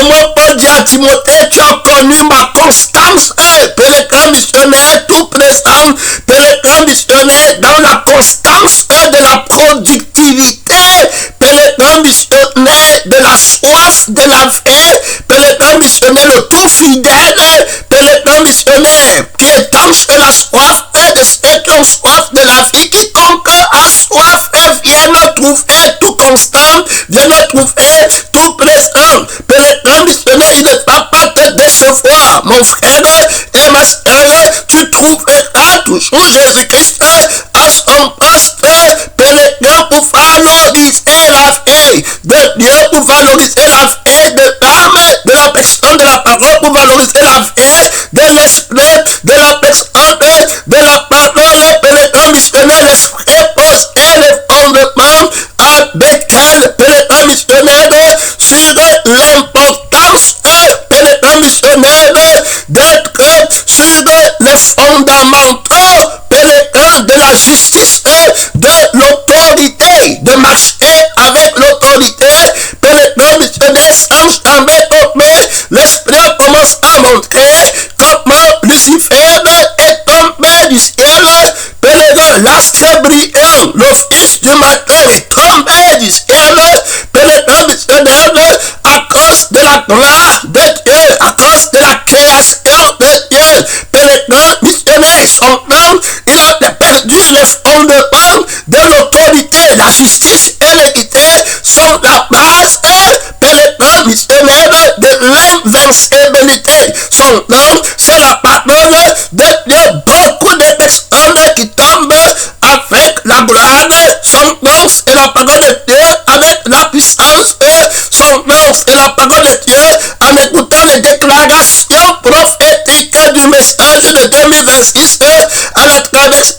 Et moi, Paul dit à Timothée, tu as connu ma constance, pénétrant missionnaire tout présent, pénétrant missionnaire dans la constance de la productivité, pénétrant missionnaire de la soif de la vie, pénétrant missionnaire le tout fidèle, pénétrant missionnaire qui étanche la soif de ceux qui ont soif de la vie. Quiconque a soif vienne trouver tout constant, vienne trouver tout présent. Pénétrant missionnaire, il ne va pas te décevoir, mon frère et ma soeur. Tu trouveras toujours Jésus-Christ à son poste, pénétrant pour valoriser la vie de Dieu, pour valoriser la vie de l'âme, de la personne, de la parole, pour valoriser la vie de l'esprit, de la personne, de la parole. Pénétrant missionnaire, l'esprit pose le fondement avec elle, pénétrant missionnaire, sur l'importance, pénétrant missionnaire, d'être sur les fondamentaux, pénétrant de la justice, de l'autorité, de marcher avec l'autorité, pénétrant missionnaire, sans jamais tomber. L'esprit commence à montrer comment Lucifer est tombé du ciel, pénétrant l'astre brillant, le fils du matin est tombé du ciel, pénétrant missionnaire, à cause de la gloire de Dieu, à cause de la création de Dieu, pénétrant missionnaire, son âme, il a perdu les fondements de l'autorité, la justice et l'équité sont la base, pénétrant missionnaire de l'invincibilité. Son nom, c'est la parole de Dieu. Beaucoup de personnes qui tombent avec la gloire, son nom, c'est la parole de Dieu avec la puissance, son nom, c'est la parole de Dieu en écoutant les déclarations prophétiques du message de 2026 à la traversée.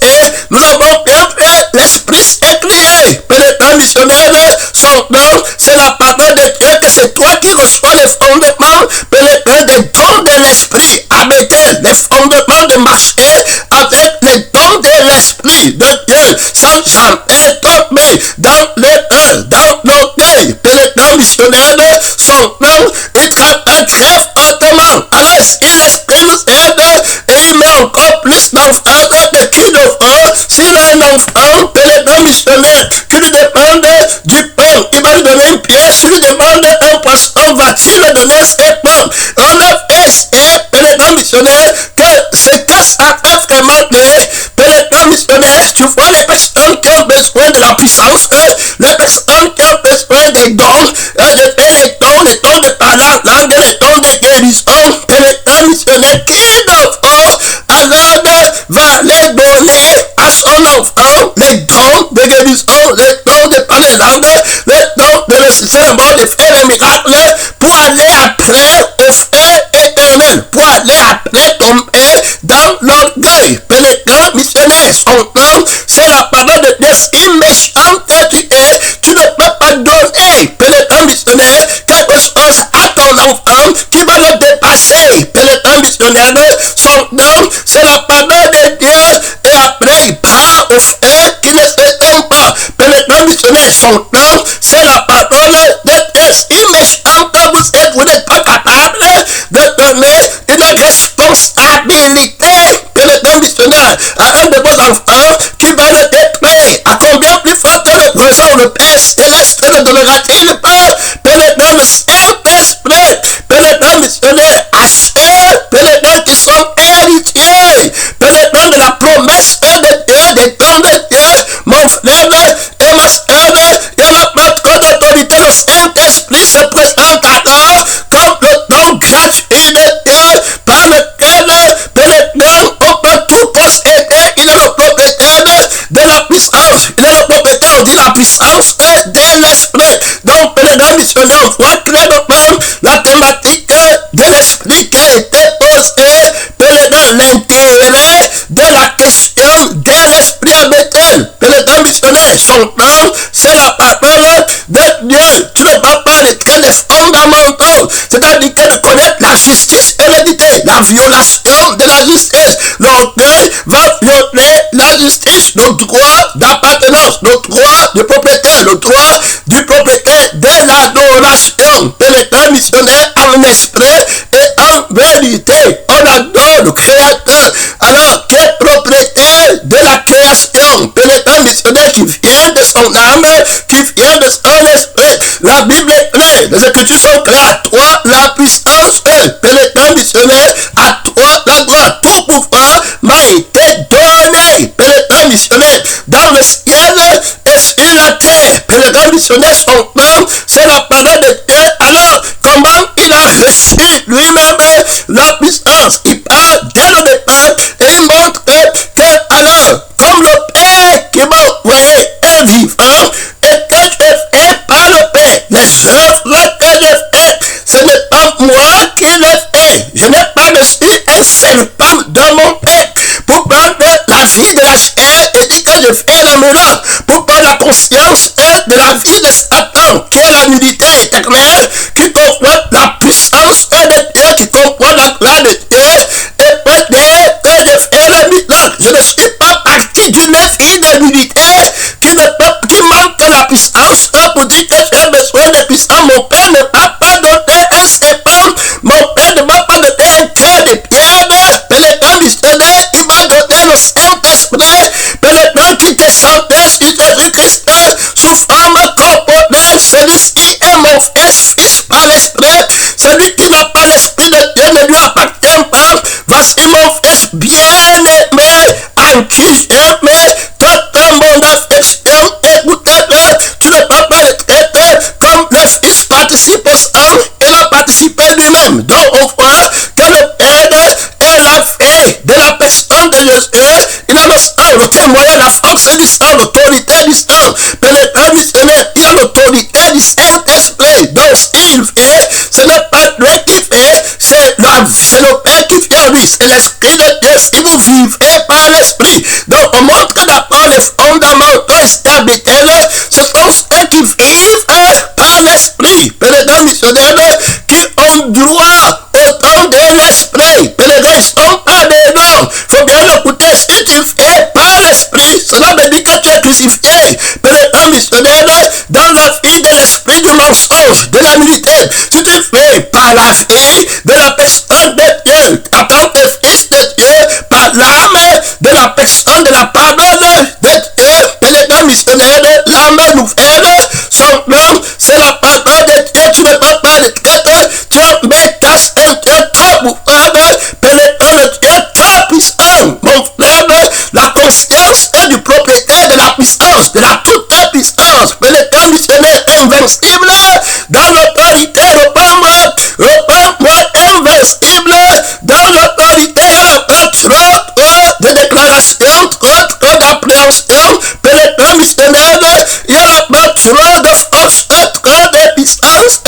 Nous avons bien fait l'esprit s'écrier, pénétrant missionnaire, son nom, c'est la parole de Dieu, que c'est toi qui reçois les fondements, pénétrant des dons de l'esprit, avec les fondements de marcher avec les dons de l'esprit de Dieu, sans jamais tomber dans l'erreur, dans l'orgueil. Pénétrant missionnaire, son nom, il travaille très fortement. Alors, si l'esprit nous aide et il met encore plus d'enfants que qui devra, s'il a un enfant, pénétrant missionnaire, qui lui demande du pain, il va lui donner une pièce, s'il lui demande un poisson, va-t-il lui donner ses pommes? On a fait pénétrant missionnaire que c'est que ça fait vraiment bien. Pénétrant missionnaire, tu vois les personnes qui ont besoin de la puissance, les personnes qui ont besoin des dons, les dons de parler en langue, les dons de guérison, pénétrant missionnaire qui devra alors va les donner à son enfant, les dons de guérison, les dons de parler en langue, les dons de ressusciter la mort, de faire des miracles, pour aller après au feu éternel, pour aller après tomber dans l'orgueil. Pénétrant missionnaire, son nom, c'est la parole de Dieu. Si méchant que tu es, tu ne peux pas donner, pénétrant missionnaire, quelque chose à ton enfant qui va le dépasser. Pénétrant missionnaire, son nom, c'est la parole de Dieu, et après il part au feu qui ne s'éteint pas. Pénétrant missionnaire, son nom, c'est la parole de Dieu. Si méchant que vous êtes, vous n'êtes pas capable de donner une responsabilité, pénétrant missionnaire, à un de vos enfants qui va le détruire. À combien plus fort que le voisin ou le Père céleste ne donnera-t-il pas? Pénétrant le Saint-Esprit, pénétrant missionnaire, à ceux, pénétrant qui sont héritiers, pénétrant de la promesse de Dieu, des dons de Dieu, mon frère et ma soeur, il n'y a pas trop d'autorité. Le Saint-Esprit se présente alors comme le don gratuit de Dieu par lequel, pénétrant, on peut tout posséder. Il est le propriétaire de la puissance, il est le propriétaire de la puissance de l'esprit. Donc, pénétrant missionnaire, on voit clairement la thématique de l'esprit qui a été posée, pénétrant l'intérêt de la question de l'esprit avec elle. Pénétrant missionnaire, son nom, c'est la parole de Dieu. Tu ne vas pas arrêter les fondamentaux, c'est-à-dire que de connaître la justice héréditée, la violation de la justice. L'orgueil va violer la justice, le droit d'appartenance, le droit de propriétaire, le droit du propriétaire de l'adoration. Pénétrant missionnaire, en esprit et en vérité. On adore le Créateur, alors qui est propriétaire de la création, pénétrant missionnaire qui vient de son âme, qui vient de son esprit. La Bible est claire, les Écritures sont claires. À toi la puissance, pénétrant missionnaire, à toi la gloire. Tout pouvoir m'a été donné, pénétrant missionnaire, dans le ciel et sur la terre. Pénétrant missionnaire, son nom, c'est la parole de Dieu. Alors, comment il a reçu lui-même la puissance? Il parle dès le départ et il montre que alors, comme le Père qui m'a envoyé est vivant et que je fais par le Père, les œuvres que je fais, ce n'est pas moi qui les fais. Je n'ai pas reçu un seul pan de mon Père pour prendre la vie de la chair et dire que je fais la miracle, pour prendre la conscience de la vie de Satan, qui est la nudité éternelle, qui comprend la puissance de Dieu, qui comprend la gloire de Dieu, et pour dire que je fais le miracle. Je ne suis pas parti d'une vie de nudité qui manque la puissance pour dire que j'ai besoin de puissance. Mon Père ne m'a pas donné un serpent, mon Père ne m'a pas donné un cœur de pierre, pénétrant missionnaire, il m'a donné le Saint-Esprit, pénétrant qui descendait sur Jésus-Christ sous forme corporelle. Celui-ci est mon fils par l'Esprit. Celui qui n'a pas l'Esprit de Dieu ne lui appartient pas. Voici mon fils bien-aimé, en qui j'aime toute mon affection. Écoutez-le, tu ne peux pas le traiter comme le fils participe au sang, il a participé lui-même. Donc on voit que le Père est la vie de la personne de Jésus. Il a le sang, le témoignage, la force du sang, l'autorité du sang. Pénétrant missionnaire, il a l'autorité du Saint-Esprit. Donc s'il fait, ce n'est pas lui qui fait, c'est le Père qui fait en lui, c'est l'Esprit de Dieu. Si vous vivez par l'Esprit, donc on montre d'abord les fondamentaux stabilités, ce sont ceux qui vivent par l'Esprit. Pénétrant missionnaire, qui ont droit au temps de l'Esprit. Pénétrant, ils ne sont pas dedans. Il faut bien écouter, si tu fais par l'Esprit, cela veut dire que tu es crucifié. Pénétrant missionnaire, dans la vie de l'Esprit du mensonge, de la nudité. Si tu fais par la vie de la personne de Dieu, en tant que fils de Dieu, par l'âme de la personne de la parole de Dieu, pénétrant missionnaire, l'âme nouvelle, son nom, c'est la parole de Dieu. Tu ne peux pas le traiter, tu as mis casse un Dieu très pouvoir, pénétrant le Dieu très puissant. Mon frère, la conscience est du propriétaire de la puissance, de la toute puissance, pénétrant missionnaire invincible, dans l'autorité, reprends-moi invincible, dans l'autorité, de déclaration, trop d'appréhension, pénétrant missionnaire, il y a la trop de force, trop de puissance,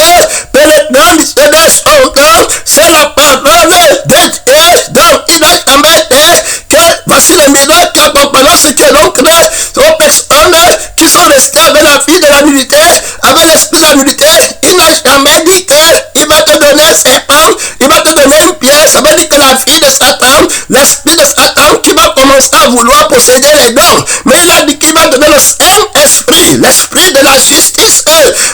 pénétrant missionnaire, son nom, c'est la parole de Dieu, donc il n'a jamais dit que voici les miracles qui accompagnent ce que l'on crée aux personnes qui sont restées avec la vie de la nudité, avec l'esprit de la nudité. Il n'a jamais dit qu'il va te donner un serpent, il va te donner une pierre. Ça veut dire que la vie de Satan, l'esprit de Satan qui va commencer à vouloir posséder les dons, mais il a dit qu'il va donner le Saint-Esprit, l'esprit de la justice,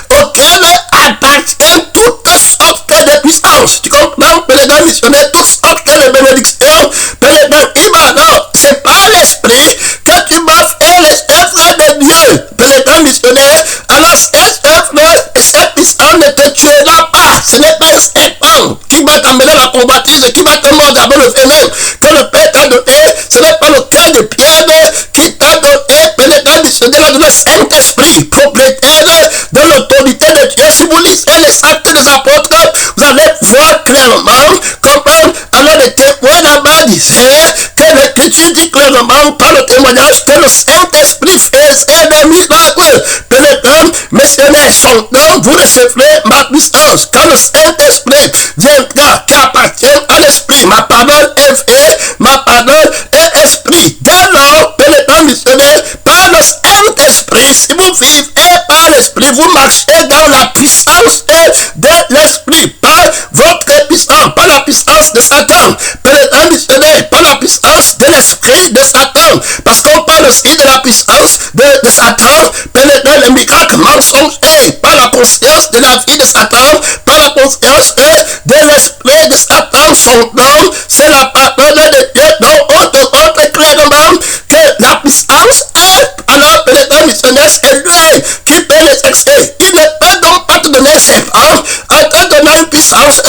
auquel appartient toutes sortes de puissances. Tu comprends? Pénétrant missionnaire, toutes sortes de bénédictions. Pénétrant, il va alors, c'est pas l'esprit que tu vas faire les œuvres de Dieu. Pénétrant missionnaire, alors cette œuvre et cette puissance ne te tuera pas. Ce n'est pas un serpent qui va t'amener la combattise, qui va te mordre avec le venin que le Père t'a donné. Ce n'est pas le cœur de pierre qui t'a donné. Pénétrant missionnaire, le Saint-Esprit, propriétaire de l'autorité de Dieu. Si vous lisez les actes des apôtres, vous allez voir clairement comment alors les témoins là-bas disaient que l'Écriture dit clairement par le témoignage que le Saint-Esprit faisait des miracles. Pénétrant missionnaire, son nom, vous recevrez ma puissance. Quand le Saint-Esprit viendra, qui appartient à l'Esprit, ma parole est vraie, ma parole est esprit. Dès lors, pénétrant missionnaire, par le Saint-Esprit, si vous vivez par l'Esprit, vous marchez dans la puissance de l'Esprit, par votre puissance, par la puissance de Satan. Pénétrant missionnaire, par la puissance de l'Esprit de Satan. Parce qu'on parle aussi de la puissance de Satan, pénétrant les miracles mensongers, par la conscience de la vie de Satan, par la la conscience de l'esprit de Satan. Son nom, c'est la parole de Dieu. Donc on te montre clairement que la puissance alors que l'état missionnaire, c'est lui qui peut les exercer. Il ne peut donc pas te donner un serpent en te donnant une puissance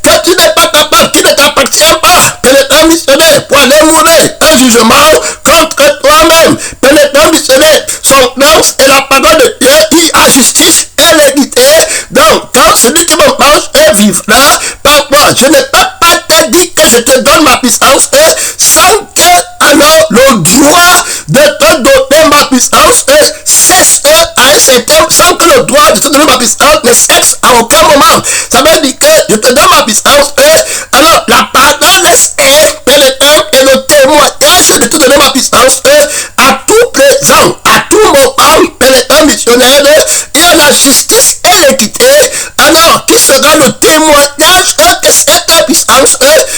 que tu n'es pas capable, qui ne t'appartient pas. Que l'état missionnaire pour aller mourir un jugement contre toi-même. Que l'état missionnaire, son nom est la parole de Dieu qui a justice et l'équité. Donc quand celui qui me mange vivra par moi, je ne peux pas te dire que je te donne ma puissance sans que alors le droit de te donner ma puissance cesse à un certain, sans que le droit de te donner ma puissance ne cesse à aucun moment. Ça veut dire que je te donne ma puissance alors la parole est pénétrante et le témoignage de te donner ma puissance à tout présent, à tout moment, pénétrant missionnaire, il y a la justice et l'équité. Alors qui sera le témoignage que cette puissance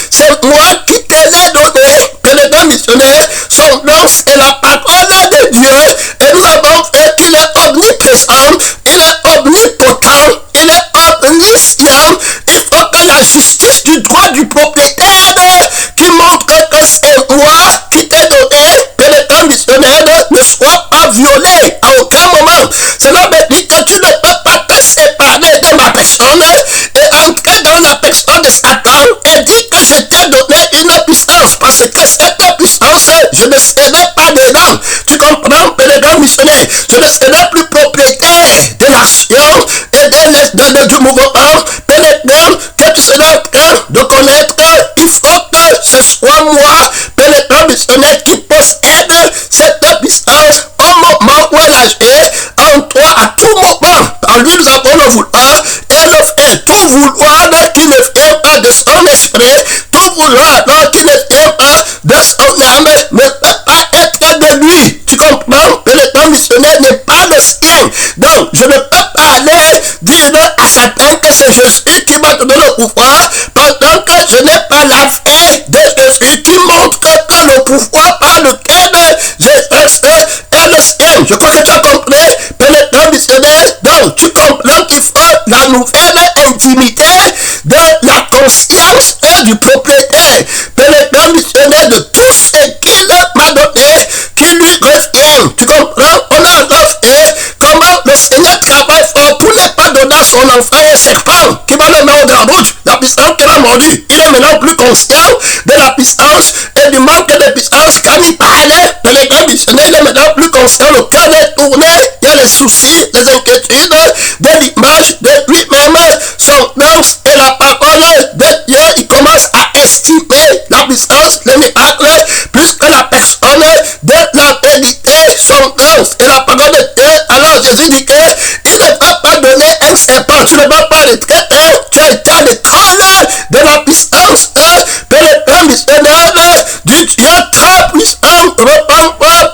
c'est moi qui te l'ai donné. Pénétrant missionnaire, son nom c'est la parole de Dieu et nous avons fait, il est omniprésent, il est omnipotent, il est omniscient. Il faut que la justice du droit du propriétaire qui montre que c'est moi qui t'ai donné, pénétrant missionnaire, ne soit pas violée à aucun moment. Cela veut dire que tu ne peux pas te séparer de ma personne et entrer dans la personne de Satan et dire que je t'ai donné une puissance parce que cette puissance, je ne serai pas dedans. Tu comprends, pénétrant missionnaire, je ne serai plus propriétaire de l'action et du mouvement pénétrant que tu seras en train de connaître. Il faut que ce soit moi, pénétrant missionnaire, qui possède cette puissance au moment où elle agit en toi à tout moment. En lui, nous avons le vouloir et le faire. Tout vouloir qui ne vient pas de son esprit, tout vouloir qui ne vient pas de son âme, ne peut pas être de lui. Tu comprends? Pénétrant missionnaire n'est pas le sien. Donc, je ne peux pas aller dire à Satan que c'est Jésus qui m'a donné le pouvoir, pendant que je n'ai pas la fin de Jésus qui montre que le pouvoir par lequel j'exerce est le sien. Je crois que tu as compris, pénétrant missionnaire. Donc, tu comprends qu'il faut la nouvelle intimité de la conscience du propriétaire. Pénétrant missionnaire de tout ce qu'il m'a donné, qui lui revient. Tu comprends? On a alors fait comment le Seigneur travaille fort pour ne pas donner à son enfant un serpent qui va le mettre en bouche. La puissance qu'il a mordu. Il est maintenant plus conscient de la puissance et du manque de puissance. Quand il parlait, pénétrant missionnaire, il est maintenant plus conscient. Le cœur est tourné. Il y a les soucis, les inquiétudes de l'image de lui-même. Son nom et la parole de Dieu. Il commence à estimer la puissance, le miracle, plus que la personne de la vérité. Son nom et la parole de Dieu. Alors Jésus dit que il ne va pas donner un serpent. Tu ne vas pas le traiter. Tu as été à l'école de la puissance pénétrant missionnaire du Dieu très puissant. Reprends-moi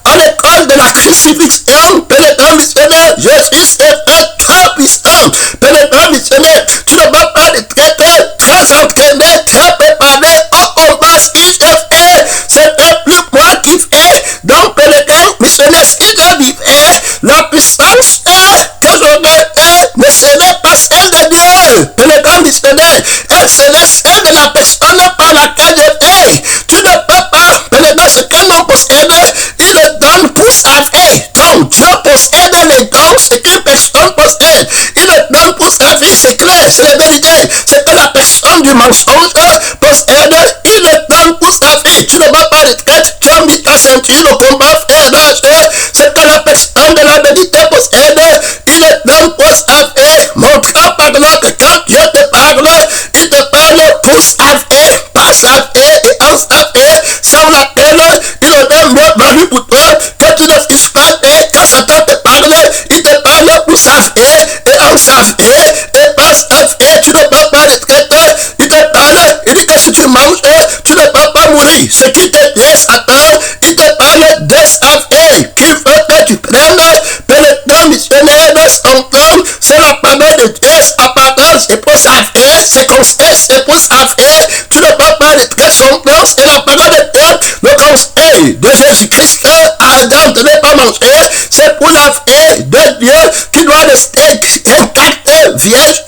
à l'école de la crucifixion. Pénétrant missionnaire, Jésus est très puissant. Pénétrant missionnaire, tu ne vas pas le traiter. Très entraîné, très préparé au combat spirituel. C'était plus moi qui fais. Donc pénétrant missionnaire, si je vivais, la puissance que j'aurais ne serait pas celle de Dieu. Pénétrant missionnaire, elle serait celle de la personne par laquelle je vis. Tu ne peux pas pénétrer ce qu'un homme possède. Il le donne pour sa vie. Donc Dieu possède les dons, ce qu'une personne possède. Il le donne pour sa vie, c'est clair, c'est la vérité. C'est que la personne du mensonge possède, il le donne pour sa vie. Tu ne vas pas le traiter. Tu as mis ta ceinture, le combat fait nager. C'est que la personne de la vérité possède, il le donne pour sa vie. Montrant par là que quand Dieu te parle, il te parle pour sa vie, par sa vie et en sa vie, sans laquelle il donne mieux valu pour toi que tu ne fiches pas. Et quand Satan te parle, il te parle pour sa vie et en sa vie et par sa vie. Tu ne peux pas le traiter. Il te parle, il dit que si tu manges, tu ne peux pas mourir. Ce qui te dit Satan, il te parle de sa vie. Qu'il veut que tu prennes, pénétrant missionnaire de son temps, c'est la parole de Dieu, sa parole, c'est pour sa vie, ses conseils, c'est pour sa vie. Tu ne peux pas le traiter son temps, c'est la parole de Dieu. Le conseil de Jésus-Christ à Adam de ne pas manger, c'est pour la vie de Dieu qui doit rester intacte. vierge,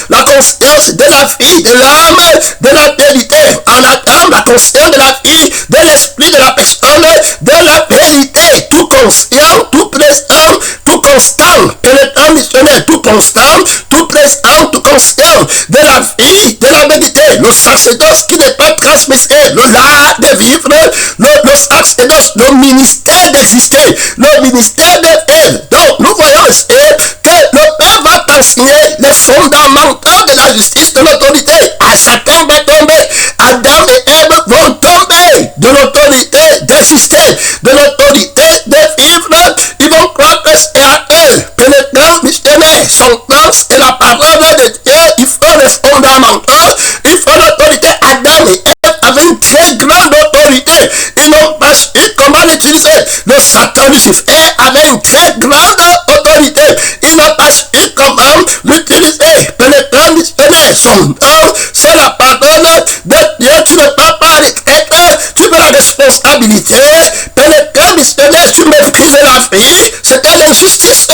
la conscience de la fille de l'homme, de la vérité en Adam, la conscience de la fille de l'esprit de la personne, de la vérité, tout conscient, tout présent, tout constant, pénétrant missionnaire, tout constant, tout présent, tout conscient, de la vie, de la vérité, le sacerdoce qui n'est pas transmissé, le l'art de vivre, le sacerdoce, le ministère d'exister, le ministère de faire. Donc nous voyons que le Père va t'enseigner les fondamentaux de la justice, de l'autorité. À chacun va tomber, Adam et Ève vont tomber de l'autorité d'exister, de l'autorité de vivre. Ils vont croire que c'est à eux, pénétrant missionnaire, son plan et la parole de Dieu. Il faut les fondamentaux, il faut l'autorité. Adam et Ève avaient une très grande autorité. Ils n'ont pas su comment l'utiliser. Le Satan Lucifer avait une très grande autorité. Il n'a pas su comment l'utiliser. Pénétrant missionnaire, son nom, c'est la parole de Dieu. Tu ne peux pas retraite, tu veux la responsabilité. Pénétrant missionnaire, tu maîtrises la vie. C'était l'injustice.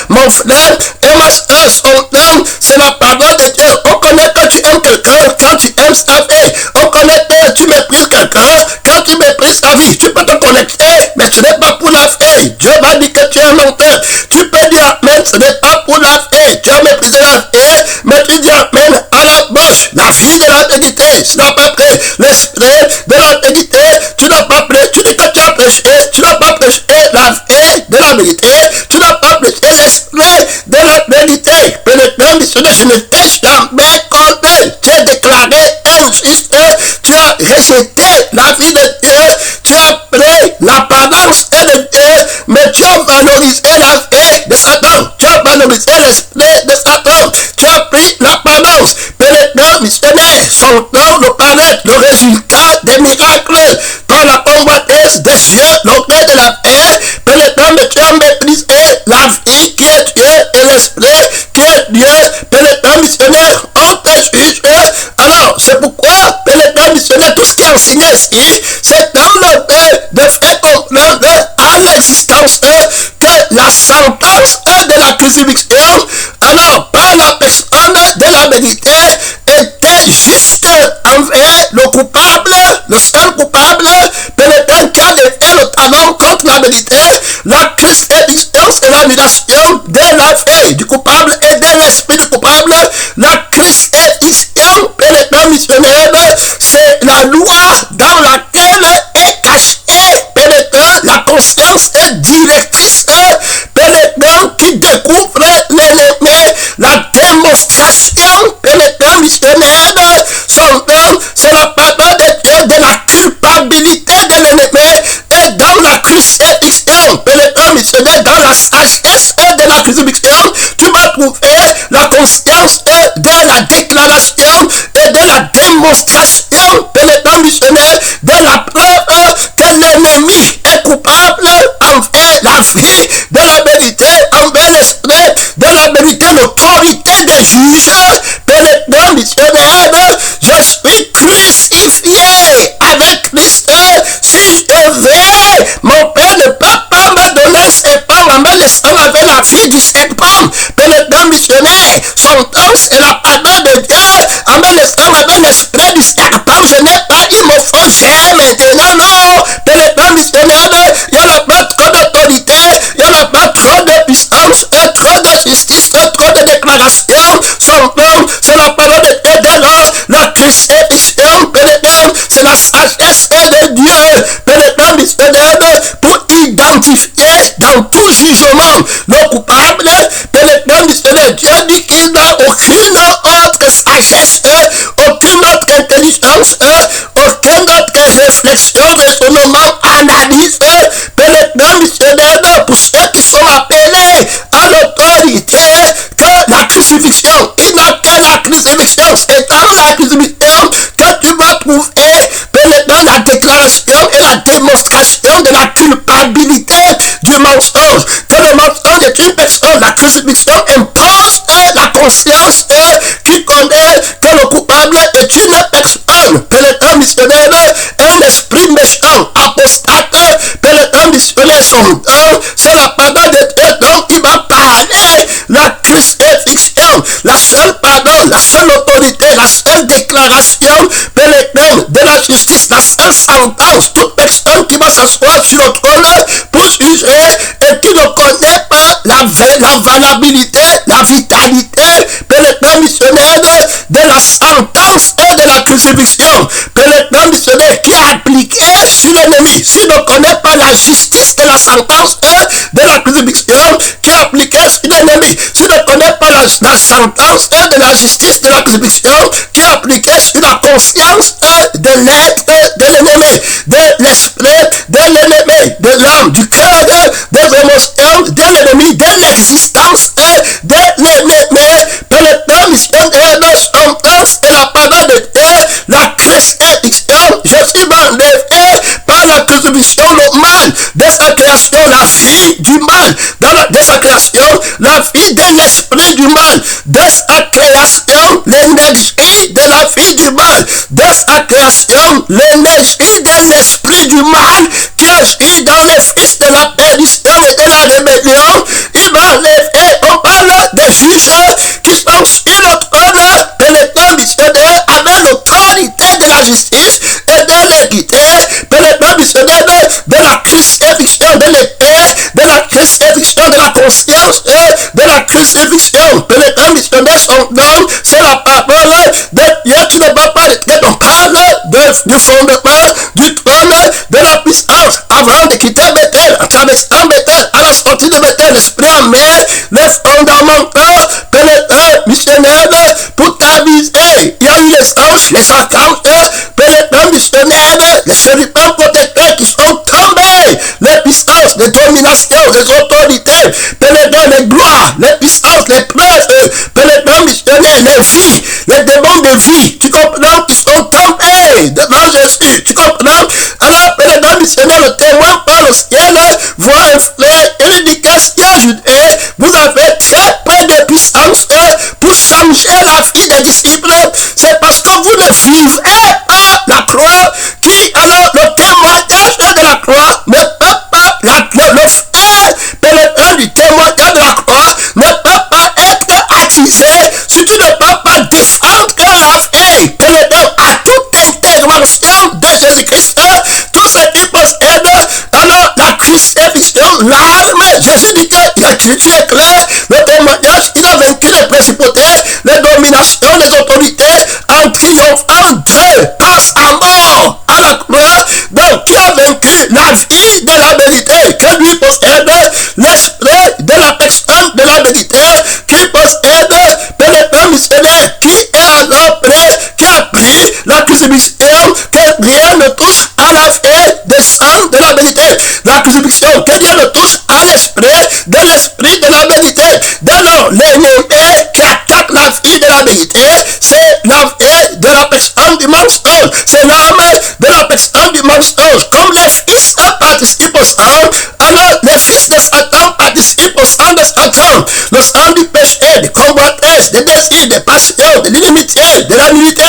Mon frère et ma soeur, son nom, c'est la parole de Dieu. On connaît que tu aimes quelqu'un quand tu aimes sa vie. On connaît que tu méprises quelqu'un quand tu méprises sa vie. Tu peux te connecter, mais ce n'est pas pour la vie. Dieu va dire que tu es un menteur. Tu peux dire amen, ce n'est pas pour la vie. Tu as méprisé la vie, mais tu dis amen à la bouche. La vie de la vérité, tu n'as pas pris l'esprit de la vérité. Tu n'as pas pris, tu dis que tu as prêché, tu n'as pas prêché la vie de la vérité. Tu n'as pas prêché l'esprit de la vérité. Pénétrant missionnaire, je ne t'ai jamais connu. Tu as déclaré injuste. Tu as rejeté la vie de Dieu. Tu as pris l'apparence de Dieu, mais tu as valorisé la vie de Satan. Tu as valorisé l'esprit de Satan. Tu as pris l'apparence. Pénétrant missionnaire, son nom nous paraît le résultat des miracles par la convoitise des cieux, l'auprès de la paix. Pénétrant, mais tu as méprisé la vie qui est Dieu et l'esprit qui est Dieu. Pénétrant missionnaire, on te juge. Alors, c'est pourquoi pénétrant missionnaire, tout ce qui est enseigné ici, c'est dans le but de faire comprendre à l'existence que la sentence de la crucifixion, alors par la personne de la vérité, était juste envers le coupable, le seul coupable, pénétrant qui a levé le talon contre la vérité. La crucifixion, c'est l'annulation de la vie du coupable et de l'esprit du coupable. La crucifixion, pénétrant missionnaire, c'est la loi dans laquelle est cachée, pénétrant la conscience directrice, pénétrant qui découvre l'ennemi, la démonstration, pénétrant missionnaire, son nom, c'est la parole de Dieu de la culpabilité de l'ennemi. Et dans la crucifixion, pénétrant missionnaire, dans la sagesse de la crucifixion, tu vas trouver la conscience de la déclaration et de la démonstration, pénétrant missionnaire, de la preuve que l'ennemi est coupable envers la vie de la vérité, envers l'esprit de la vérité, l'autorité des juges. Pénétrant missionnaire, je suis crucifié avec Christ. Si je vais, mon Père ne peut pas me donner ses pommes en me laissant avec la vie du serpent. Pénétrant missionnaire, son temps c'est la parole de Dieu, en me laissant avec l'esprit du serpent. Je n'ai pas, il me faut j'ai maintenant, non. Pénétrant missionnaire, il n'y en a pas trop d'autorité, il n'y en a pas trop de puissance, trop de justice, trop de déclaration. Son nom, c'est la parole de Dieu. Dès lors, la crucifixion, pénétrant, c'est la sagesse de Dieu. Pénétrant missionnaire, pour identifier dans tout jugement le coupable. Pénétrant missionnaire, Dieu dit qu'il n'a aucune autre sagesse, aucune autre intelligence, aucune autre réflexion, raisonnement, analyse. Pénétrant missionnaire, pour ceux qui sont appelés à l'autorité, que la crucifixion, il n'a que la crucifixion. C'est dans la crucifixion que tu vas trouver pénétrant la déclaration et la démonstration de la culpabilité du mensonge. Que le mensonge est une personne. La crucifixion impose la conscience qui connaît que le coupable est une personne. Pénétrant missionnaire, un esprit méchant, apostate, pénétrant missionnaire, son nom, c'est la parole de Dieu dont il va parler. La crucifixion, la seule autorité, la seule déclaration, Père éternel, de la justice, la seule sentence. Toute personne qui va s'asseoir sur le trône pour juger et qui ne connaît pas la valabilité, la vitalité, Père éternel missionnaire, de la sentence et de la crucifixion. Père éternel missionnaire qui a appliqué sur l'ennemi. S'il ne connaît pas la justice de la sentence et de la crucifixion qui a appliqué sur l'ennemi. S'il ne connaît pas la sentence et de la justice de la crucifixion qui a appliqué sur la conscience de l'être de l'ennemi, de l'esprit de l'ennemi, de l'âme, du cœur, des émotions de l'ennemi, de l'existence de l'ennemi. Père éternel missionnaire, sentence et la parole de Dieu, la crucifixion, Jésus m'a enlevé par la crucifixion le mal de sa création, la vie du mal de sa création, la vie de l'esprit du mal de sa création, l'énergie de la vie du mal de sa création, l'énergie de l'esprit du mal qui agit dans les fils de la perdition et de la rébellion. Il m'a enlevé. On parle des juges qui sont sur le trône de l'état missionnaire avec l'autorité de la justice et de l'équité, de l'état missionnaire de la crucifixion de l'épée, de la crucifixion de la conscience et de la crucifixion. De l'état missionnaire, son nom, c'est la parole de Dieu. Tu ne vas pas être, on parle du fondement du trône de la puissance avant de quitter Bethel, en traversant Bethel, à la sortie de Bethel, l'esprit en mer, les fondamentaux, que l'état missionnaire pour t'aviser. Il y a eu les anges, les archanges, que l'état missionnaire, les chérubins protecteurs qui sont tombés, les puissances, les dominations, les autorités, les gloires, les puissances, les preuves, les missionnaires, les vies, les démons de vie, tu comprends, qui sont tombés devant Jésus, tu comprends. Alors, les missionnaires, le témoin par le ciel, voit un frère, et il dit, qu'est-ce qu'il y a, Judas? Vous avez très peu de puissance pour changer la vie des disciples. C'est parce que vous ne vivez pas la croix, qui, alors, le témoignage de la croix ne peut pas, le fait pénétrant du témoignage de la croix ne peut pas être attisé si tu ne peux pas défendre la vie pénétrant à toute intervention de Jésus-Christ. Tout ce qui possède, alors, la crucifixion, l'arme, Jésus dit que l'écriture est claire, le témoignage, il a vaincu les principautés, les dominations, les autorités, en triomphant d'eux par sa mort à la croix. Donc, qui a vaincu la vie de la vérité, que lui possède l'esprit de la personne de la vérité, qui possède pénétrant missionnaire, qui est alors prêt, qui a pris la crucifixion, que rien ne touche à la vie des sang de la vérité. La crucifixion, que rien ne touche à l'esprit de la vérité. Dès lors, l'ennemi qui attaque la vie de la vérité, c'est la vie de la personne du mensonge. C'est l'âme de la personne du mensonge. Comme les fils participent au sang, alors les fils de Satan participent au sang de Satan. Le sang du péché, des convoitises, des désirs, des passions, de l'inimitié, de la nullité.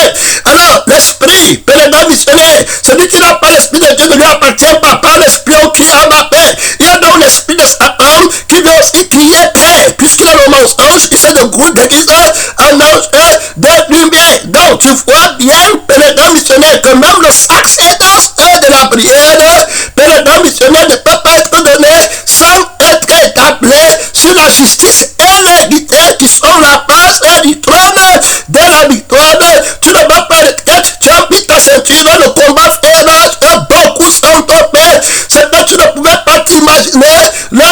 Alors, l'esprit, pénétrant missionnaire, celui qui n'a pas l'esprit de Dieu ne lui appartient pas, par l'espion qui a ma paix. Il y a donc l'esprit de Satan qui veut aussi crier paix, puisqu'il a le mensonge, il s'est de groupe déguisé en ange de lumière. Donc, tu vois bien, pénétrant missionnaire, que même le sacerdoce de la prière, pénétrant missionnaire ne peut pas être donné sans être établi sur la justice et l'équité qui sont la base du trône de la victoire. Tu ne vas pas être, tu as mis ta ceinture, le combat fait, beaucoup sont tombés. C'est que tu ne pouvais pas t'imaginer le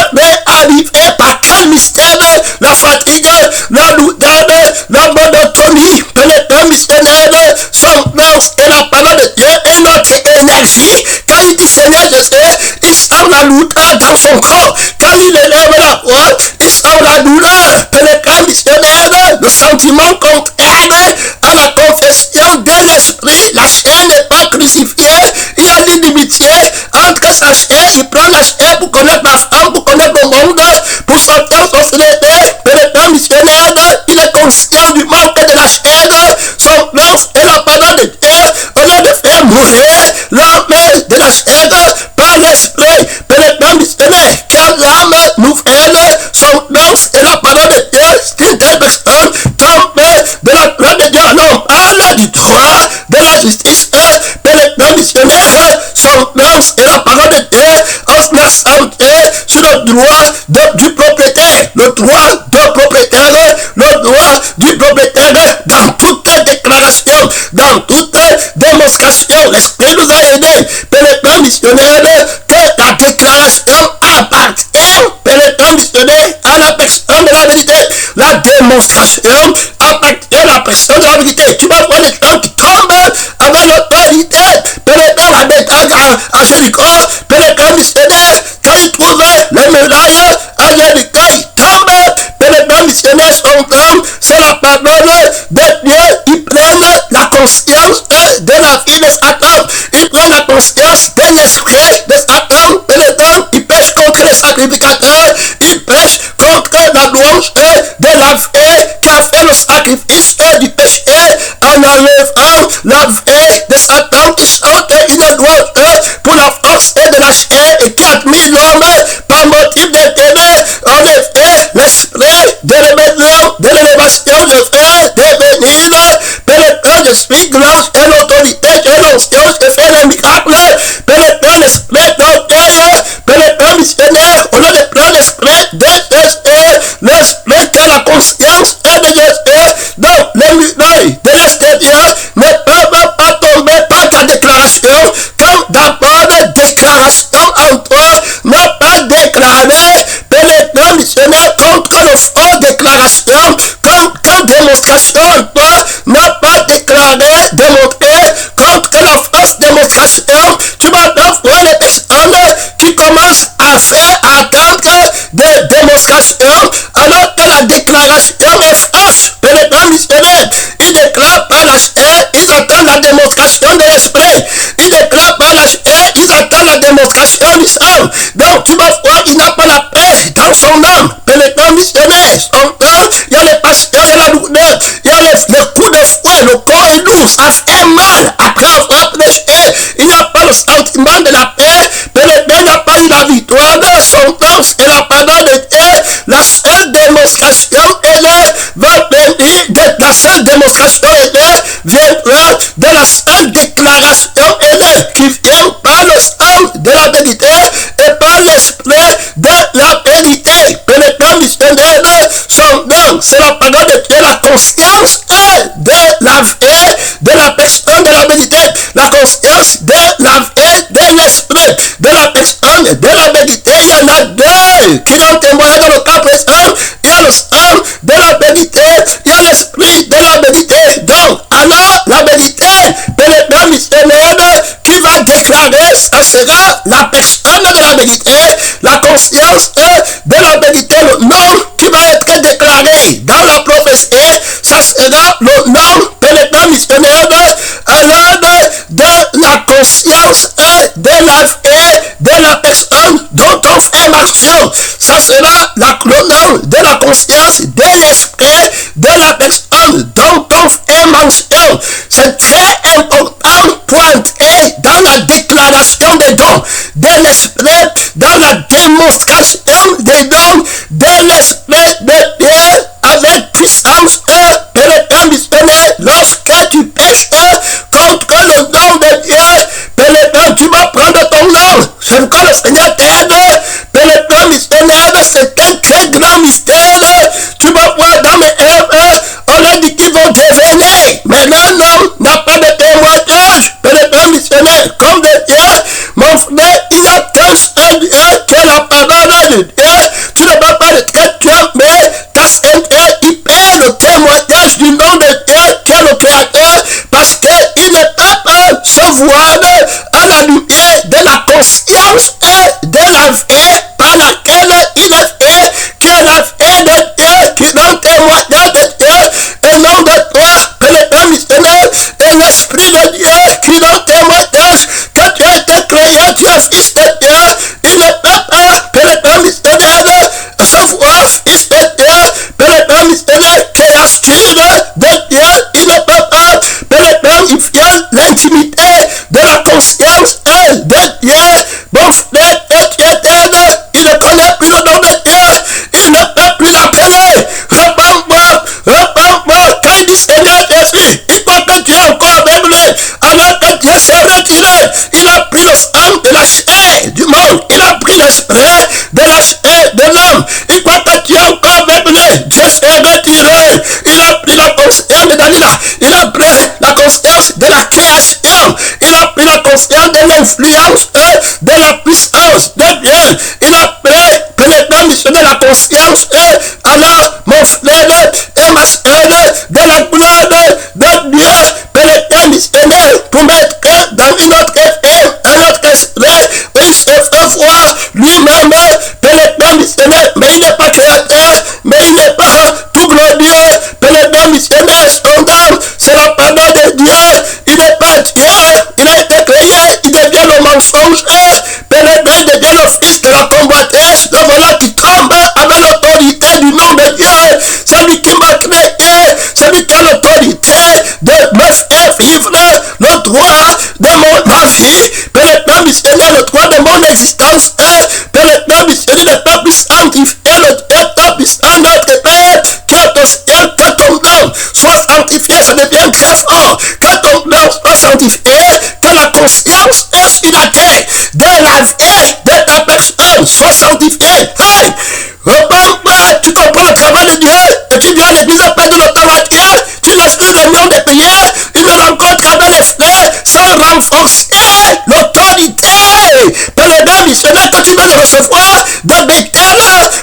arriver par quel mystère, la fatigue, la lourdeur, la monotonie, pénétrant missionnaire, son nom et la parole de Dieu et notre énergie. Quand il dit Seigneur Jésus, il sent la lourdeur dans son corps. Quand il élève la voix, il sent la douleur. Pénétrant missionnaire, le sentiment contraire à la confession de l'esprit. La chair n'est pas crucifiée. Il y a l'inimitié entre sa chair. Il prend la chair pour connaître la femme, pour connaître le monde, pour sortir son société. Pénétrant missionnaire, il est conscient du manque de la chair. Son nom est la parole de Dieu. Au lieu de faire mourir l'âme de la chair par l'esprit. Pénétrant missionnaire, car l'âme nouvelle, son nom est la parole de Dieu. C'est une telle personne tombe de la gloire de Dieu. Alors, justice, pénétrant missionnaire, son nom et la parole de Dieu, on se centré sur le droit du propriétaire, le droit du propriétaire, le droit du propriétaire dans toute déclaration, dans toute démonstration. L'Esprit nous a aidés, pénétrant missionnaire, que la déclaration appartient, pénétrant missionnaire, à la personne de la vérité. La démonstration appartient à la personne de la vérité. Tu vas voir les gens qui tombent avec l'autorité, pénétrant la déclaration à Jéricho, pénétrant missionnaire, quand ils trouvent les médailles à Jéricho, ils tombent, pénétrant missionnaire, son temps, c'est la parole de Dieu. Ils prennent la conscience de la vie de Satan, ils prennent la conscience de l'esprit de Satan, pénétrant, ils pêchent contre les sacrificateurs, ils pêchent contre la louange de la vie qui a fait le sacrifice du péché en enlevant la vie de Satan qui chante une louange pour la force de la chair et qui a mis l'homme par motif d'intérêt. En effet, l'esprit de rébellion, de l'élévation, je fais devenir pénétrant l'esprit grâce et l'autorité de l'onction, je fais les miracles, pénétrant l'esprit d'orgueil, pénétrant missionnaire, au lieu de prendre l'esprit de l'esprit qui a la conscience de Jésus, donc les murailles de l'extérieur ne peuvent pas tomber par ta déclaration, quand d'abord déclaration en toi n'a pas déclaré, pénétrant missionnaire contre le faux déclaration, quand démonstration en toi n'a pas déclaré, démontré contre la fausse démonstration, tu vas voir les personnes qui commencent à faire attendre des démonstrations alors que la déclaration est fausse. Pénétrant missionnaire, ils déclarent par la chair, ils attendent la démonstration de l'esprit. Ils déclarent par la chair, ils attendent la démonstration du sang. Donc tu vas voir, il n'a pas la paix dans son âme. Pénétrant missionnaire, son temps, il y a les passions, il y a la douleur, il y a le coup de fouet, le corps est lourd, ça fait mal après avoir prêché. Il n'y a pas le sentiment de la paix. Pénétrant, il n'a pas eu la victoire de son temps et la parole de Dieu. La seule démonstration va venir de la seule démonstration viendra de la seule déclaration qui vient par le sang de la vérité et par l'esprit de la vérité. Pénétrant missionnaire, son nom, c'est la parole de Dieu, la conscience de la vie de la personne de la vérité, la conscience de la vie de l'esprit de la personne de la vérité. Il y en a deux qui ont témoigné dans le cas présent. Il y a le sang de la vérité, il y a l'esprit de la vérité. Donc, alors, la vérité, pénétrant missionnaire, qui va déclarer, ça sera la personne de la vérité, la conscience de la vérité, le nom qui va être déclaré dans la prophétie, ça sera le nom pénétrant missionnaire, alors de la conscience de la vie de la personne dont on fait mention. Ça sera le nom de la conscience de l'esprit de la personne dont on fait mention. C'est très important pour entrer dans la déclaration des dons de l'esprit, dans la démonstration des dons de l'esprit de Dieu avec puissance pénétrant missionnaire. Lorsque tu pêches contre le nom de Dieu, pénétrant, tu vas prendre ton nom. C'est pourquoi le Seigneur t'aide. Pénétrant missionnaire, c'est un très grand mystère. Tu vas voir dans mes Ève, on a dit qu'ils vont devenir. Mais un homme n'a pas de témoignage. Pénétrant missionnaire, comme de Dieu, mon frère, il n'y a qu'un seul Dieu qui est la parole de Dieu. Tu ne vas pas être chrétien, mais ta sainteté, il paie le témoignage du nom de Dieu qui est le Créateur, parce qu'il ne peut pas se voir à la lumière de la conscience et de la vie par laquelle il est fait, qui est la vie de Dieu, qui donne témoignage de Dieu, et non de toi, pénétrant missionnaire, et l'Esprit de Dieu qui donne témoignage que tu as été créé, tu es fils de Dieu. Il ne peut pas, pénétrant missionnaire, se voir fils de Dieu, pénétrant missionnaire, créature de Dieu. Il ne peut pas, pénétrant, il vient l'intimité de la conscience de Dieu. Bon frère, tu es éternel, il ne connaît plus le nom de Dieu, il ne peut plus l'appeler. Repends-moi, repends-moi. Quand il dit Seigneur Jésus, il croit que tu es encore avec lui. Alors il a pris le sang de la chair du monde, il a pris l'esprit de la chair de l'homme. Et quoi que tu as encore maintenant, Dieu s'est retiré, il a pris la conscience de Dalila, il a pris la conscience de la création, il a pris la conscience de l'influence de la puissance de Dieu, il a pris pénétrant missionnaire la conscience alors mon frère et ma soeur de la gloire de Dieu, pénétrant missionnaire pour mettre dans une autre un autre esprit où il se fait voir lui-même pénétrant missionnaire, mais il n'est pas créateur, mais il n'est pas tout glorieux, pénétrant missionnaire, son âme, c'est la parole de Dieu, il n'est pas Dieu, il a été créé, il devient le mensonge, pénétrant, il devient le fils de la convoitesse, le volant qui tremble avec l'autorité du nom de Dieu, celui qui m'a créé, celui qui a l'autorité de me faire vivre le droit de ma vie, pénétrant missionnaire, le droit de mon existence, pénétrant missionnaire, le peuple sanctifié, le peuple saint, notre Père, qui est au ciel, que ton nom soit sanctifié, ça devient très fort, que ton nom soit sanctifié, que la conscience sur la terre de la vie de ta personne soit sanctifiée. Hey! Tu comprends le travail de Dieu, et tu viens à l'église à peine de l'autorité, tu laisses une réunion de prière, une rencontre avec les frères, sans renforcer l'autorité. Pénétrant missionnaire que tu viens de recevoir de Bethel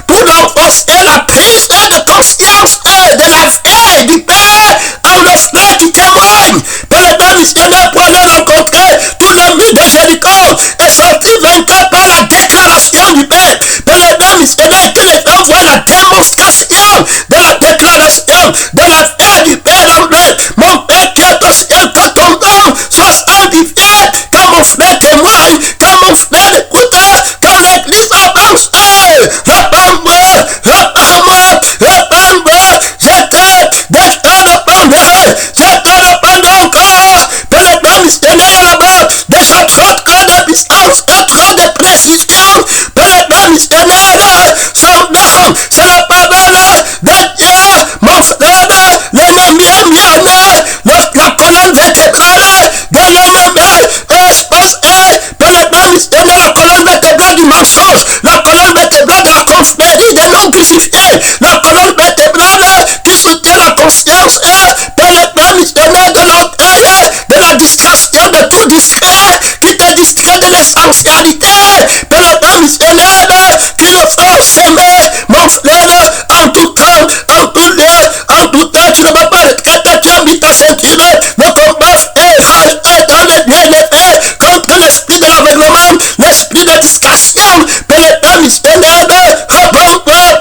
pour renforcer la prise de conscience de la vie du Père en le frère qui témoigne. Pénétrant missionnaire pour aller rencontrer tout le mur de Jéricho et sortir vainqueur par la déclaration du Père. Pénétrant missionnaire que les gens voient la démonstration de la déclaration de la vie du Père en eux. Mon Père qui est au ciel, que ton nom soit sanctifié, quand mon frère témoigne, quand mon frère écoute, quand l'église avance, répands-moi, répands-moi, répands-moi, j'étais déjà répandu, j'étais répandu encore, pénétrant missionnaire là-bas, déjà trop de puissance, trop de précision, pénétrant missionnaire, son nom, c'est la parole de Dieu, mon frère, l'ennemi est mis en la colonne vertébrale de l'ennemi est exposée, pénétrant missionnaire, la colonne vertébrale du mensonge, la colonne vertébrale de la confrérie des non crucifiés, la colonne vertébrale qui soutient la conscience, pénétrant missionnaire de l'orgueil, de la distraction, de tout distrait, qui te distrait de l'essentialité, pénétrant missionnaire qui le faut s'aimer, mon frère, en tout temps, en tout lieu, en tout temps, tu ne vas pas retraiter, tu as mis ta ceinture, le combat est dans le bien-aimé, contre l'esprit de l'aveuglement, l'esprit de distraction, pénétrant missionnaire, reprends-moi,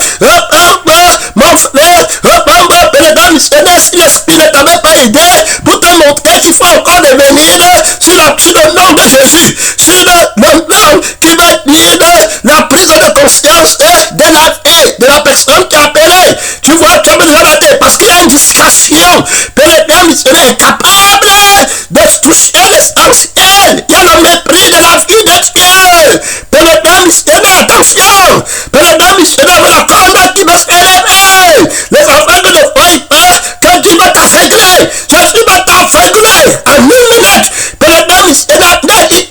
mon frère, reprends-moi, pénétrant missionnaire, si l'esprit ne t'avait pas aidé, pour te montrer qu'il faut encore revenir sur le nom de Jésus, sur le nom qui va dire la prise de conscience de la vie de la personne qui a appelé. Tu vois, tu as besoin d'arrêter parce qu'il y a une distraction. Pénétrant missionnaire est capable de toucher l'essentiel. Il y a le mépris de la vie de Dieu. Pénétrant missionnaire, attention. Pénétrant missionnaire, la colonne qui va se élever. Les enfants ne voient pas que Dieu va t'aveugler. Jésus va t'aveugler en une minute. Pénétrant missionnaire, il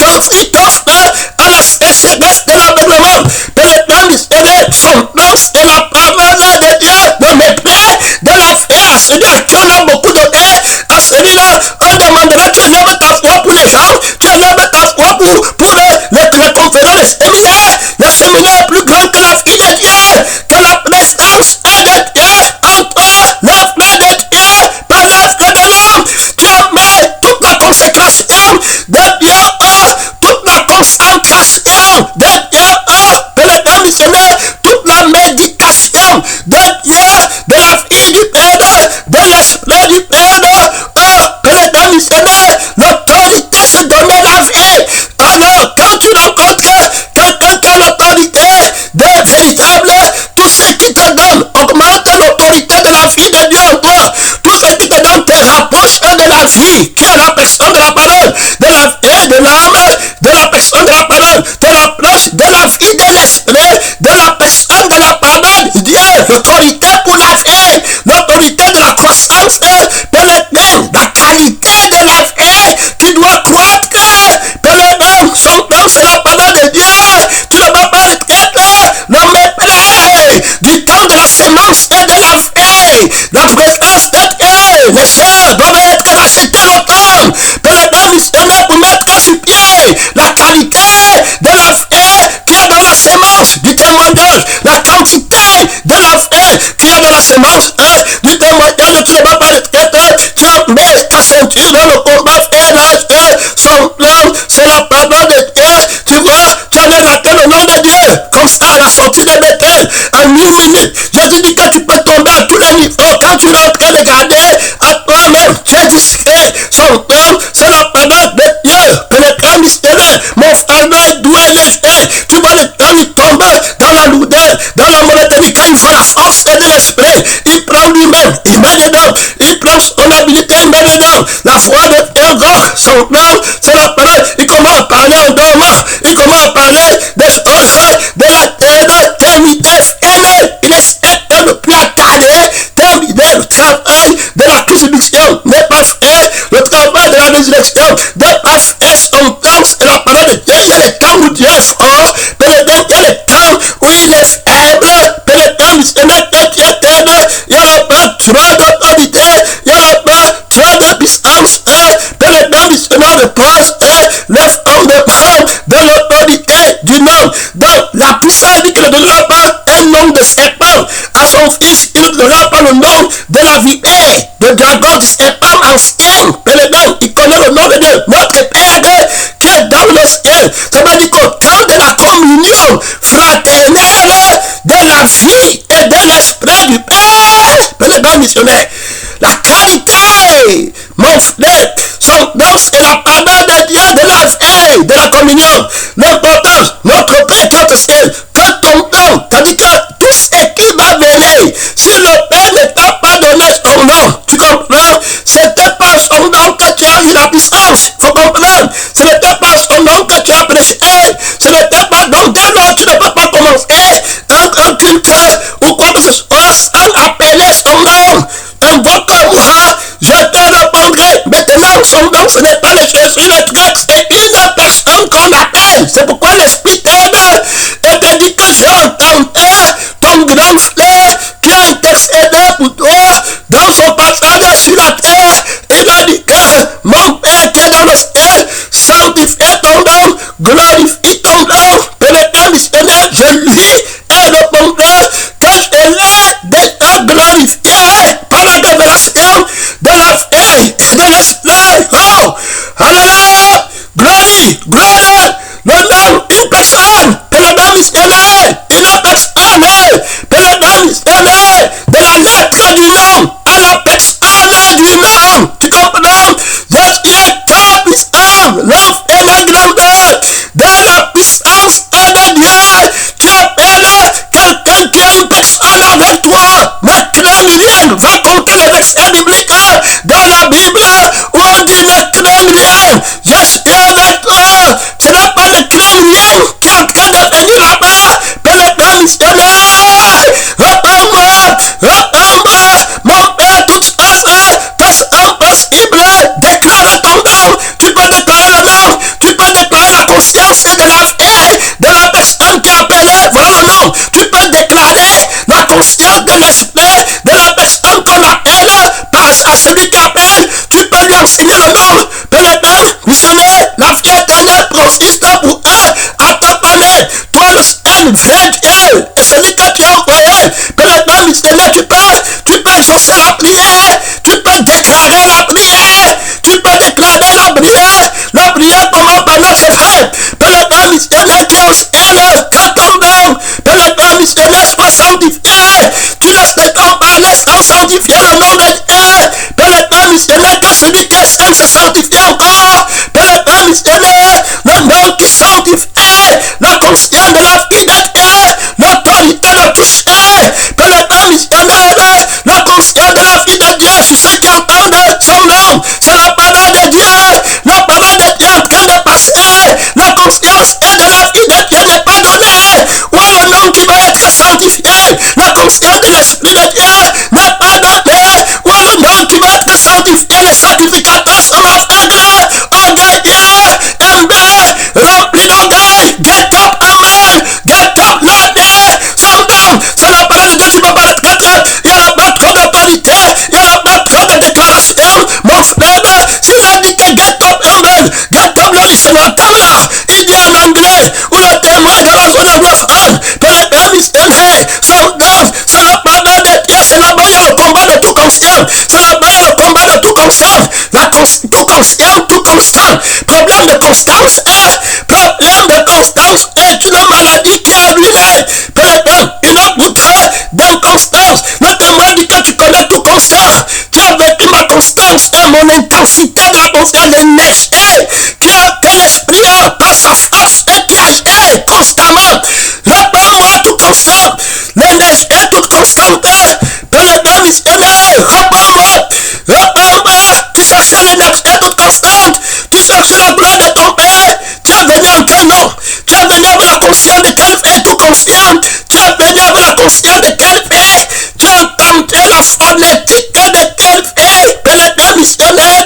t'offre à la sécheresse de l'aveuglement. Pénétrant missionnaire, son nom c'est la parole de Dieu, le mépris de la foi. À celui à qui on a beaucoup donné, à celui-là, on demandera, tu élèves ta foi pour les gens, tu élèves ta foi pour les conférences, les séminaires. Le séminaire est plus grand que la vie de Dieu, que la présence de Dieu en toi, l'œuvre de Dieu par l'œuvre de l'homme. Tu as mis toute la consécration de Dieu, toute la concentration de Dieu, pénétrant missionnaire, toute la méditation de Dieu, de la vie du Père, de l'esprit du Père, pénétrant missionnaire, l'autorité se donner la vie. Alors, la qualité de la vraie qu'il y a dans la sémence du témoignage, la quantité de la vraie qu'il y a dans la sémence du témoignage. Tu ne vas pas le traiter, tu mets ta ceinture dans le combat, frère, là, son plan, c'est la parole de Dieu, tu vois, tu en es atteint au nom de Dieu, comme ça, à la sortie de Bethel, en 1 minute, Jésus dit que tu peux tomber à tous les niveaux, quand tu es en train de garder à toi-même, tu es discret, son plan, c'est la parole de Dieu, pénétrant missionnaire, mon frère est doué, il est fait, tu vois le temps, il tombe dans la lourdeur, dans la monotonie, quand il voit la force de l'esprit, il prend lui-même, il met dedans, il prend son habilité, il met dedans, la foi de Théogore, son plan, c'est la parole, il commence à parler en dormant, il commence à parler des secrets de l'éternité, il espère ne plus attarder, terminer le travail de la crucifixion, n'est pas fait, le travail de la résurrection, n'est pas fait, son temps, c'est la parole de Dieu, il y a les temps où Dieu est fort, il y a les temps où il est faible, pénétrant missionnaire que tu es tendre, il n'y aura pas trop d'autorité, il n'y aura pas trop de puissance, pénétrant missionnaire de pose, le fondement de l'autorité du nom, donc la puissance dit qu'il ne donnera pas un nom de serpent à son fils, il ne donnera pas le nom de la vipère, de dragon, du serpent ancien, pénétrant, il connaît le nom de Dieu, notre Père qui est dans le ciel, ça veut dire qu'au temps de la communion fraternelle de la vie et de l'esprit du Père, pénétrant missionnaire, la qualité, mon frère, son nom c'est la parole de Dieu, de la veille, de la communion, l'importance, notre Père qui est au ciel, que ton nom, c'est-à-dire que tout ce qui va venir, si le Père ne t'a pas donné son nom, tu comprends, c'était pas son nom que tu as eu la puissance, il faut comprendre, ce n'était pas son nom que tu as prêché, ce n'était pas, donc dès lors tu ne peux pas commencer un culte ou quoi que ce soit sans appeler son nom. Invoque-moi, je te répondrai. Maintenant, son nom, ce n'est pas le Jésus, le grec, c'est une personne qu'on appelle. C'est pourquoi l'Esprit t'aide et te dit que j'ai entendu ton grand frère qui a intercédé pour toi dans son passage sur la terre. Il a dit que mon Père qui est dans le ciel, sanctifie ton nom, glorifie ton nom, pénétrant missionnaire, je lui ai répondu que je l'ai déjà glorifié par la révélation de la vie et de l'esprit. Oh, alléluia, gloire, le nom, une personne, pénétrant missionnaire, une personne, pénétrant missionnaire, de la lettre du nom à la personne du nom, tu comprends? Jésus est très puissant, l'offre et la grandeur de la puissance de Dieu. Tu appelles quelqu'un qui est une personne avec toi. Maintenant, rien va compter les versets bibliques dans la Bible où on dit ne crains rien. Je suis avec toi. Ce n'est pas le crains rien qui est en train de venir là-bas. Pénétrant missionnaire, réponds-moi, mon Père, toutes choses te sont possibles. Déclare ton nom. Tu peux déclarer le nom. Tu peux déclarer la conscience de la vie de la personne qui a appelé. Voilà le nom. Tu peux déclarer la conscience de l'esprit de la personne qu'on appelle à celui qui appelle. Tu peux lui enseigner le nom. Pénétrant, missionnaire, la vie éternelle consiste pour eux à te connaître. Toi, le seul vrai Dieu, et celui que tu as envoyé. Pénétrant, missionnaire, tu peux exaucer la prière. Tu peux déclarer la prière. Tu peux déclarer la prière. La prière commence par notre frère. Pénétrant, missionnaire qui est au ciel. Que ton nom, pénétrant, missionnaire, soit sanctifié. Tu laisses le temps parler sans sanctifier le nom de Dieu. Pénétrant, missionnaire, que celui qui est saint se sanctifie encore. Pénétrant, missionnaire, le nom qui sanctifie, la conscience de la vie de Dieu, l'autorité de toucher. Pénétrant, missionnaire, la conscience de la vie de Dieu sur ceux qui entendent son nom. C'est la parole de Dieu. La parole de Dieu en train de passer. La conscience de la vie de Dieu n'est pas donnée. Où est le nom qui va être sanctifié? La conscience de l'Esprit de Dieu n'est pas donnée. Où est le nom qui va être sanctifié? Les sacrificateurs sont là, frère d'inconstance, problème de constance est une maladie qui est ruinée. Une autre d'inconstance. Le témoin dit que tu connais tout conscience. Tu as vécu ma constance et mon intensité de la conscience, l'énergie que l'esprit a dans sa force et qui agit constamment. Reprends-moi tout constant. L'énergie est toute constante. Pèlerin missionnaire, reprends-moi. Tu cherchais l'énergie toute constante. Tu cherchais la gloire de ton Père. Tu es venu en quel nom? Tu es venu avec la conscience de quel fait tout conscient. Tu es venu avec la conscience de quel fait. Tu as tenté la phonétique de quel fait. Pèlerin missionnaire,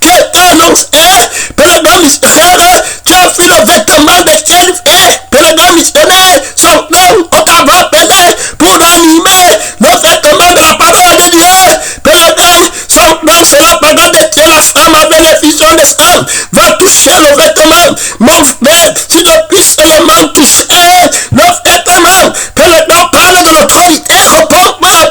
quel annonce est. Pèlerin missionnaire, tu as fait le vêtement de quel fait. Pèlerin missionnaire, son nom, on t'avait appelé pour animer le vêtement de la parole de Dieu. Pèlerin, son nom, c'est la parole de Dieu. La femme avec l'effusion de sang va toucher le vêtement. Mon frère, si depuis seulement toucher le vêtement, pèlerin parle de l'autorité. Reprends-moi.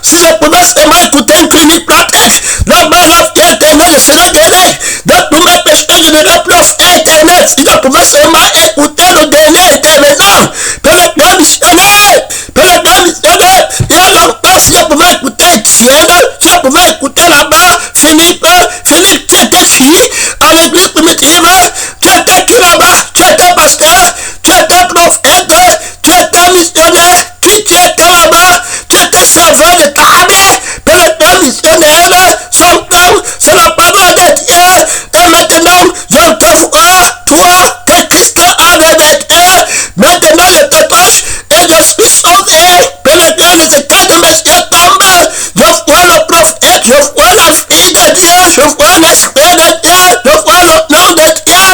Si je pouvais seulement écouter une clinique pratique, là-bas la vie éternelle serait guérie. De tous mes péchés, je n'aurais plus la éternelle. Si je pouvais seulement écouter le dernier intervenant, pèlerin missionnaire, il y a longtemps, si je pouvais écouter Étienne, si je pouvais écouter là-bas Philippe, tu étais qui à l'église primitive? Tu étais qui là-bas? Tu étais pasteur, tu étais prophète, tu étais missionnaire, qui tu étais là-bas? Tu étais serveur de Kahané, pèlerin missionnaire, son nom, c'est la parole de Dieu. Et maintenant, je te vois, toi, que Christ a réveillé. Maintenant, je te touche et je suis sauvé. Pèlerin, les états de mes yeux tombent. Je vois le prophète, je vois la fille de Dieu, je vois l'esprit de Dieu, je vois le nom de Dieu,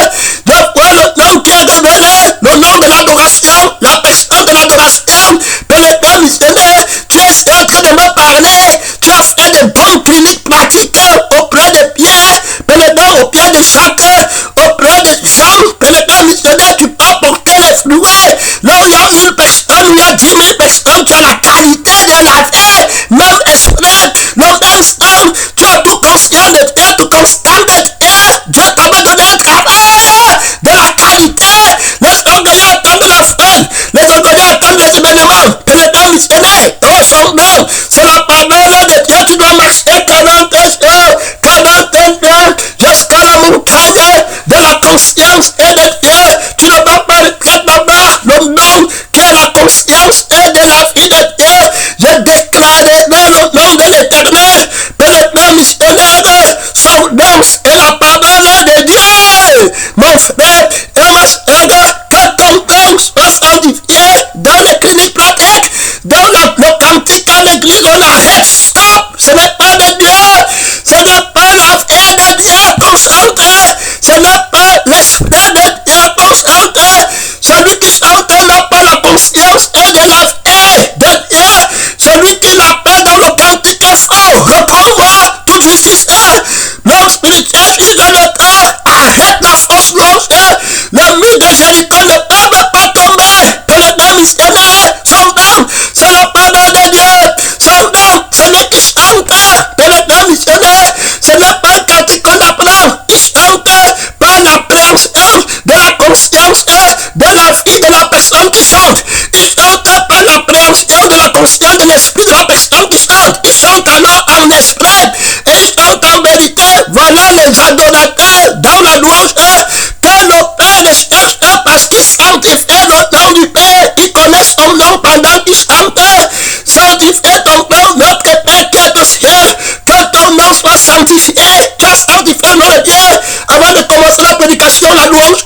je vois le nom qui est révélé, le nom de l'adoration, la personne de l'adoration. Pèlerin missionnaire, tu es en train de me parler, tu as fait de bonnes cliniques pratiques auprès de Pierre, pèlerin au pied de Jacques, auprès de Jean. Pèlerin missionnaire, tu peux porter les fruits. Là où il y a une personne, où il y a 10 000 personnes, tu as la qualité de la vie, même esprit, le même sang, tu as tout conscient de Dieu, tout constant de Dieu. Dieu t'avait donné un travail de la qualité. Les orgueilleux attendent la fin, les orgueilleux attendent les événements. Pèlerin missionnaire, oh son nom, c'est la parole de Dieu. Tu dois marcher 40 jours, 40 ans, jusqu'à la montagne de la conscience et de Dieu. Tu ne vas pas retraite là-bas. Le nom qui est la conscience et de la vie de Dieu. Je déclarerai le nom de l'Éternel. Pèlerin missionnaire, son nom est la parole de Dieu. Mon frère et ma soeur, que ton nom soit sanctifié dans les cliniques pratiques, dans le cantique à l'église, on arrête. Stop! Ce n'est pas de Dieu. Ce n'est pas la vie de Dieu qu'on chante. Ce n'est pas l'esprit de Dieu qu'on chante. Celui qui chante n'a pas la conscience et de la vie de Dieu. Celui qui n'a pas dans le cantique est faux. Reprends-moi toute justice. L'homme spirituel, il est le temps. Arrête la fausse louange. Le mur de Jéricho ne peut pas tomber. Pèlerin missionnaire, son nom, c'est la parole de Dieu. Son nom, celui qui chante. Pèlerin missionnaire, ce n'est pas un cantique qu'on apprend. Il chante par l'appréhension de la conscience de la vie de la personne qui chante. Il chante par l'appréhension de la conscience de l'esprit de la personne qui chante. Il chante alors en esprit et il chante en vérité. Voilà les adorateurs dans la louange que le Père les cherche parce qu'ils sanctifient le nom du Père. Ils connaissent son nom pendant qu'ils chantent. Sanctifie ton nom, notre Père qui est au ciel. Que ton nom soit sanctifié. Tu as sanctifié le nom de Dieu avant de commencer la prédication, la louange,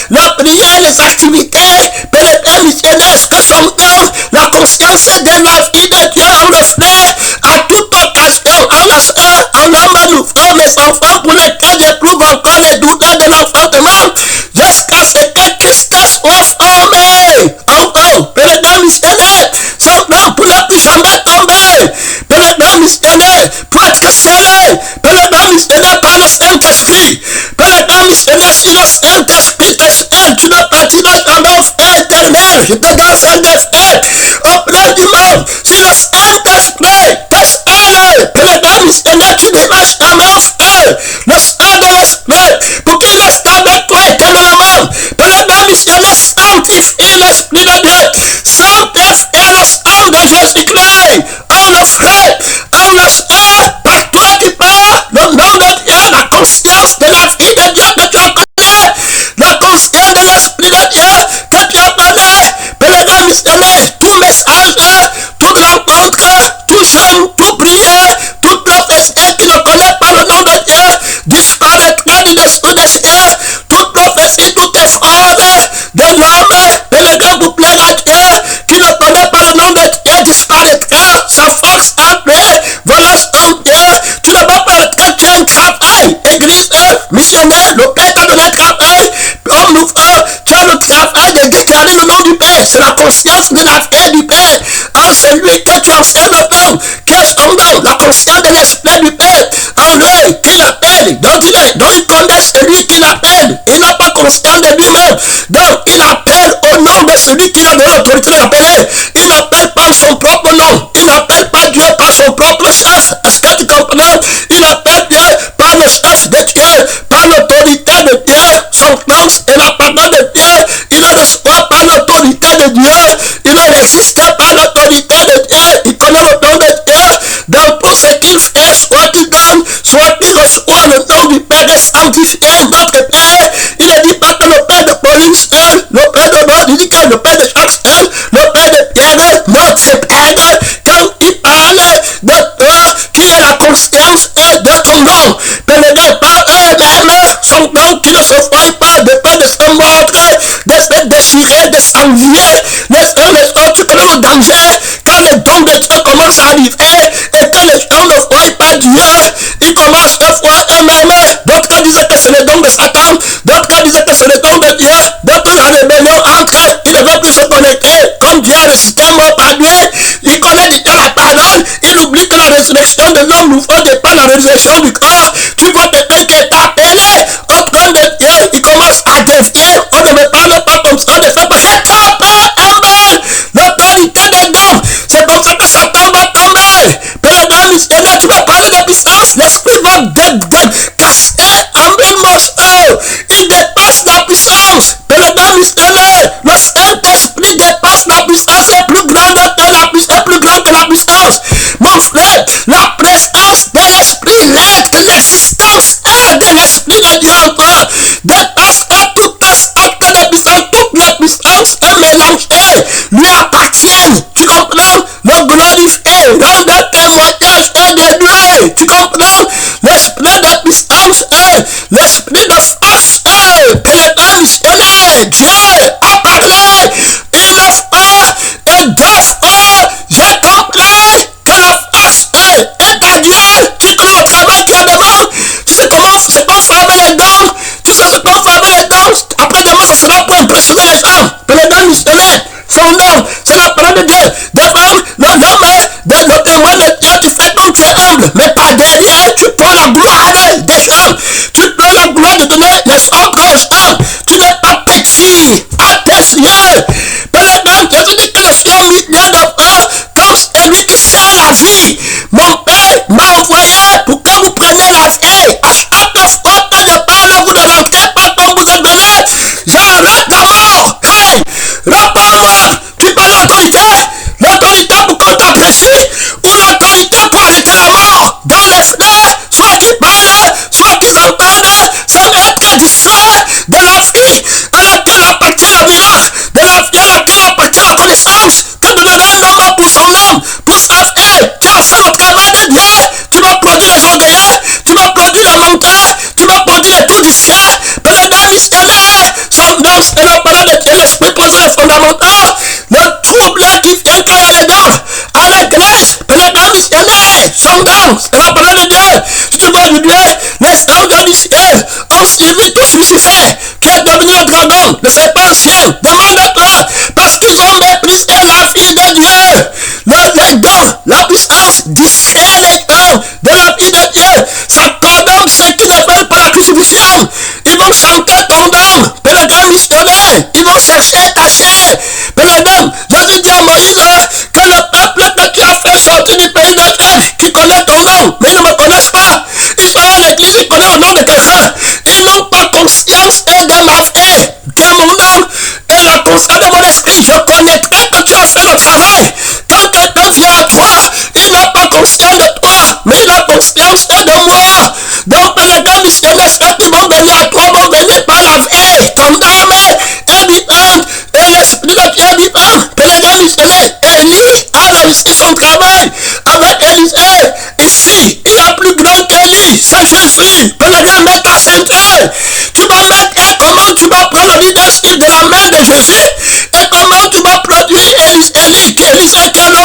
la prière, les activités. Pèlerin missionnaire, ce que son nom, la conscience de la vie de Dieu en le fait à toute occasion, en la soeur, en homme nouveau, mes enfants pour lesquels j'éprouve encore les douleurs de l'enfantement, jusqu'à ce que Christ soit formé. Encore, pèlerin missionnaire, son nom pour ne plus jamais tomber. Pèlerin missionnaire, pour être scellé. Pèlerin missionnaire par le Saint-Esprit. Pèlerin missionnaire, si le Saint-Esprit te scelle, tu ne partiras jamais au feu éternel. Je te donne Saint-Esprit au plein du monde. Si le Saint-Esprit te scelle, pèlerin missionnaire, tu n'iras jamais au feu. Le sang de missionnaire, tout message, toute rencontre, tout jeûne, tout prière, toute prophétie qui ne connaît pas le nom de Dieu, disparaîtra du dessous des cieux. Toute prophétie, toute fraude d'un homme, pèlerin pour plaire à Dieu, qui ne connaît pas le nom de Dieu, disparaîtra. Sa force après, voilà son Dieu. Tu ne vas pas être chrétien, travail, église, missionnaire, le Père t'a donné travail, homme nouveau, tu as le travail de déclarer le nom du Père, c'est la conscience de la vie du Père. Celui que tu enseignes le nom, qui est son nom, la conscience de l'esprit du Père, en eux, qui l'appelle, dont il connaît celui qui l'appelle, il n'a pas conscience de lui-même, donc il appelle au nom de celui qui a donné l'autorité de l'appeler. Il n'appelle pas son propre nom, il n'appelle pas Dieu par son propre chef. Est-ce que tu comprends? Il appelle Dieu par le chef de Dieu, par l'autorité de Dieu. Son nom est la parole de Dieu. Il ne reçoit pas l'autorité de Dieu, il ne résiste par l'autorité de Dieu, il connaît le nom de Dieu. Dans tout ce qu'il fait, soit il donne, soit il reçoit le nom du Père est sanctifié, notre Père. Il ne dit pas que le Père de Paulus, le Père de Maud, il dit que le Père de Jacques, le Père de Pierre, notre Père, quand il parle de toi, qui est la conscience de ton nom, pèlerin par eux-mêmes, son nom qui ne se voit pas de peur de se mordre, de se déchirer, de s'envier, les uns les autres, tu connais le danger, quand les dons de Dieu commencent à arriver, et que les gens ne voient pas Dieu, ils commencent à voir eux-mêmes. D'autres disaient que c'est le don de Satan, d'autres disaient que c'est le don de Dieu, d'autres la rébellion entre, ils ne veulent plus se connecter, comme Dieu a ressuscité mort par lui, il connaît déjà la parole, il oublie que la résurrection de l'homme nouveau dépend de la résurrection du corps. Tu vois quelqu'un qui est appelé au trône de Dieu, il commence à défier, on ne me parle pas comme ça, on ne fait pas, c'est trompé, amen, l'autorité des dons, c'est comme ça que Satan va tomber. Pèlerin missionnaire, tu vas parler de puissance, l'esprit va casser en mille morceaux, il dépasse la puissance. Pèlerin missionnaire, le Saint-Esprit dépasse la puissance, est plus grande que la puissance, est plus grande que la puissance. Mon frère, la présence de l'esprit, l'être, l'existence de l'esprit de Dieu en toi dépasse toute sorte de puissance, toutes les puissances mélangées lui appartiennent. Tu comprends? Le glorifier, rendre témoignage de lui. Tu comprends? L'esprit de puissance, l'esprit de force, pèlerin missionnaire, Dieu a parlé une fois et deux fois. J'ai compris que la force est à Dieu. Tu connais le travail qu'il y a devant. Tu sais comment c'est qu'on fait avec les dons. Tu sais ce qu'on fait avec les dons. Après demain, ce sera pour impressionner les gens. Pèlerin missionnaire, son nom, c'est la parole de Dieu. Devant l'homme, le témoin de Dieu, tu fais comme tu es humble. Mais par derrière, tu prends la gloire des gens. Tu prends la gloire de donner les ordres aux gens. Tu n'es pas petit à tes yeux. Pèlerin, Jésus dit que les cieux ont mis bien devant comme celui qui sert la vie. Mon Père m'a envoyé pour que vous preniez la vie. À chaque fois que je parle, vous ne rentrez pas comme vous êtes donné. J'arrête la mort. Hey, rappelle-moi, tu parles l'autorité. L'autorité pour contre agresser ou l'autorité pour arrêter la mort. Dans l'esprit, soit qui parle, soit qui s'entendent, sans être distrait de la vie à laquelle appartient le miracle, de la vie à laquelle appartient la connaissance, que de donner un homme pour son homme, pour sa fille. Tu as fait le travail de Dieu, tu vas produire les orgueilleux, tu vas produire les menteurs, tu vas produire les tout du ciel. Pèlerin missionnaire, son nom c'est la parole de Dieu, l'esprit pose les fondamentaux, le trouble qui vient quand il y a les dons à l'église. Pèlerin missionnaire, son nom c'est la parole de Dieu. Si tu vois aujourd'hui, les anges du ciel ont suivi tous Lucifer, qui est devenu le dragon, le serpent ancien. Demande-toi, parce qu'ils ont méprisé la vie de Dieu. Les dons, la puissance, discerne les dons de la vie de Dieu. Ça condamne ceux qui ne veulent pas la crucifixion. Ils vont chanter ton nom, pèlerin missionnaire. Ils vont chercher ta chair. Pèlerin, Jésus dit à Moïse que le peuple que tu as fait sortir du pays d'Égypte, qui connaît ton nom, mais ils ne me connaissent pas. Ils sont à l'église, ils connaissent le nom de quelqu'un. Ils n'ont pas conscience de ma vie, de mon nom et la conscience de mon esprit. Je connaîtrai que tu as fait le travail. Quand quelqu'un vient à toi, il n'a pas conscience de toi, mais il a conscience de moi. Donc, pèlerin missionnaire, ceux qui m'ont venu à toi m'ont venu par la vie. Ton âme est vivante.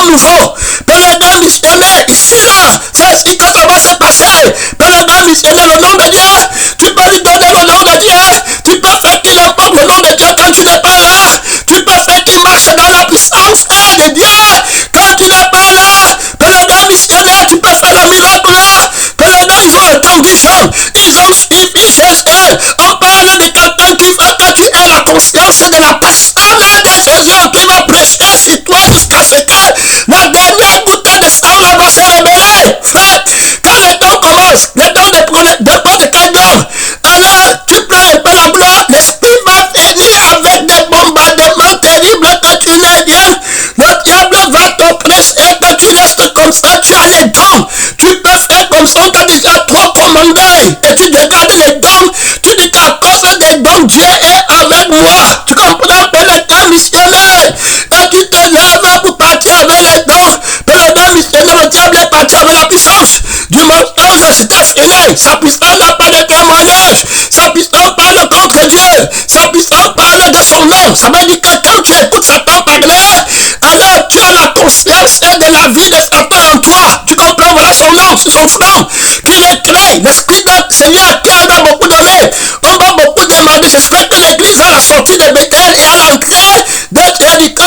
nouveau. Pèlerin missionnaire, ici là, c'est ainsi que ça va se passer. Pèlerin missionnaire, le nom de Dieu, tu peux lui donner le nom de Dieu. Tu peux faire qu'il invoque le nom de Dieu quand tu n'es pas là. Tu peux faire qu'il marche dans la puissance de Dieu quand tu n'es pas là. Pèlerin missionnaire, tu peux faire le miracle là. Pèlerin, ils ont entendu Jean, ils ont suivi Jésus. On parle de quelqu'un qui fait que tu aies la conscience de la personne de Jésus qui va prêcher sur toi jusqu'à ce que la dernière goutte de sang là va se révéler. Frère, quand le temps commence, le temps dépend de quel don. Alors, tu prends un peu la gloire, l'esprit va venir avec des bombardements terribles que tu n'es bien. Le diable va t'oppresser que tu restes comme ça, tu as les dons. Tu peux faire comme ça, on t'a déjà trop commandé. Et tu dégrades les dons. Tu dis qu'à cause des dons, Dieu est avec moi. Tu comprends? Pèlerin missionnaire. Et tu te lèves pour partir avec les dons. Pèlerin missionnaire, le diable est parti avec la puissance. Du mensonge, c'était fini. Sa puissance n'a pas de témoignage. Sa puissance parle contre Dieu. Sa puissance parle de son nom. Ça veut dire que quand tu écoutes Satan parler, alors tu as la conscience de la vie de Satan en toi. Tu comprends? Voilà son nom, son front qui le crée. L'esprit du Seigneur qui en a beaucoup donné. On va beaucoup demander. J'espère que l'église à la sortie de Bethel et à l'entrée de Jéricho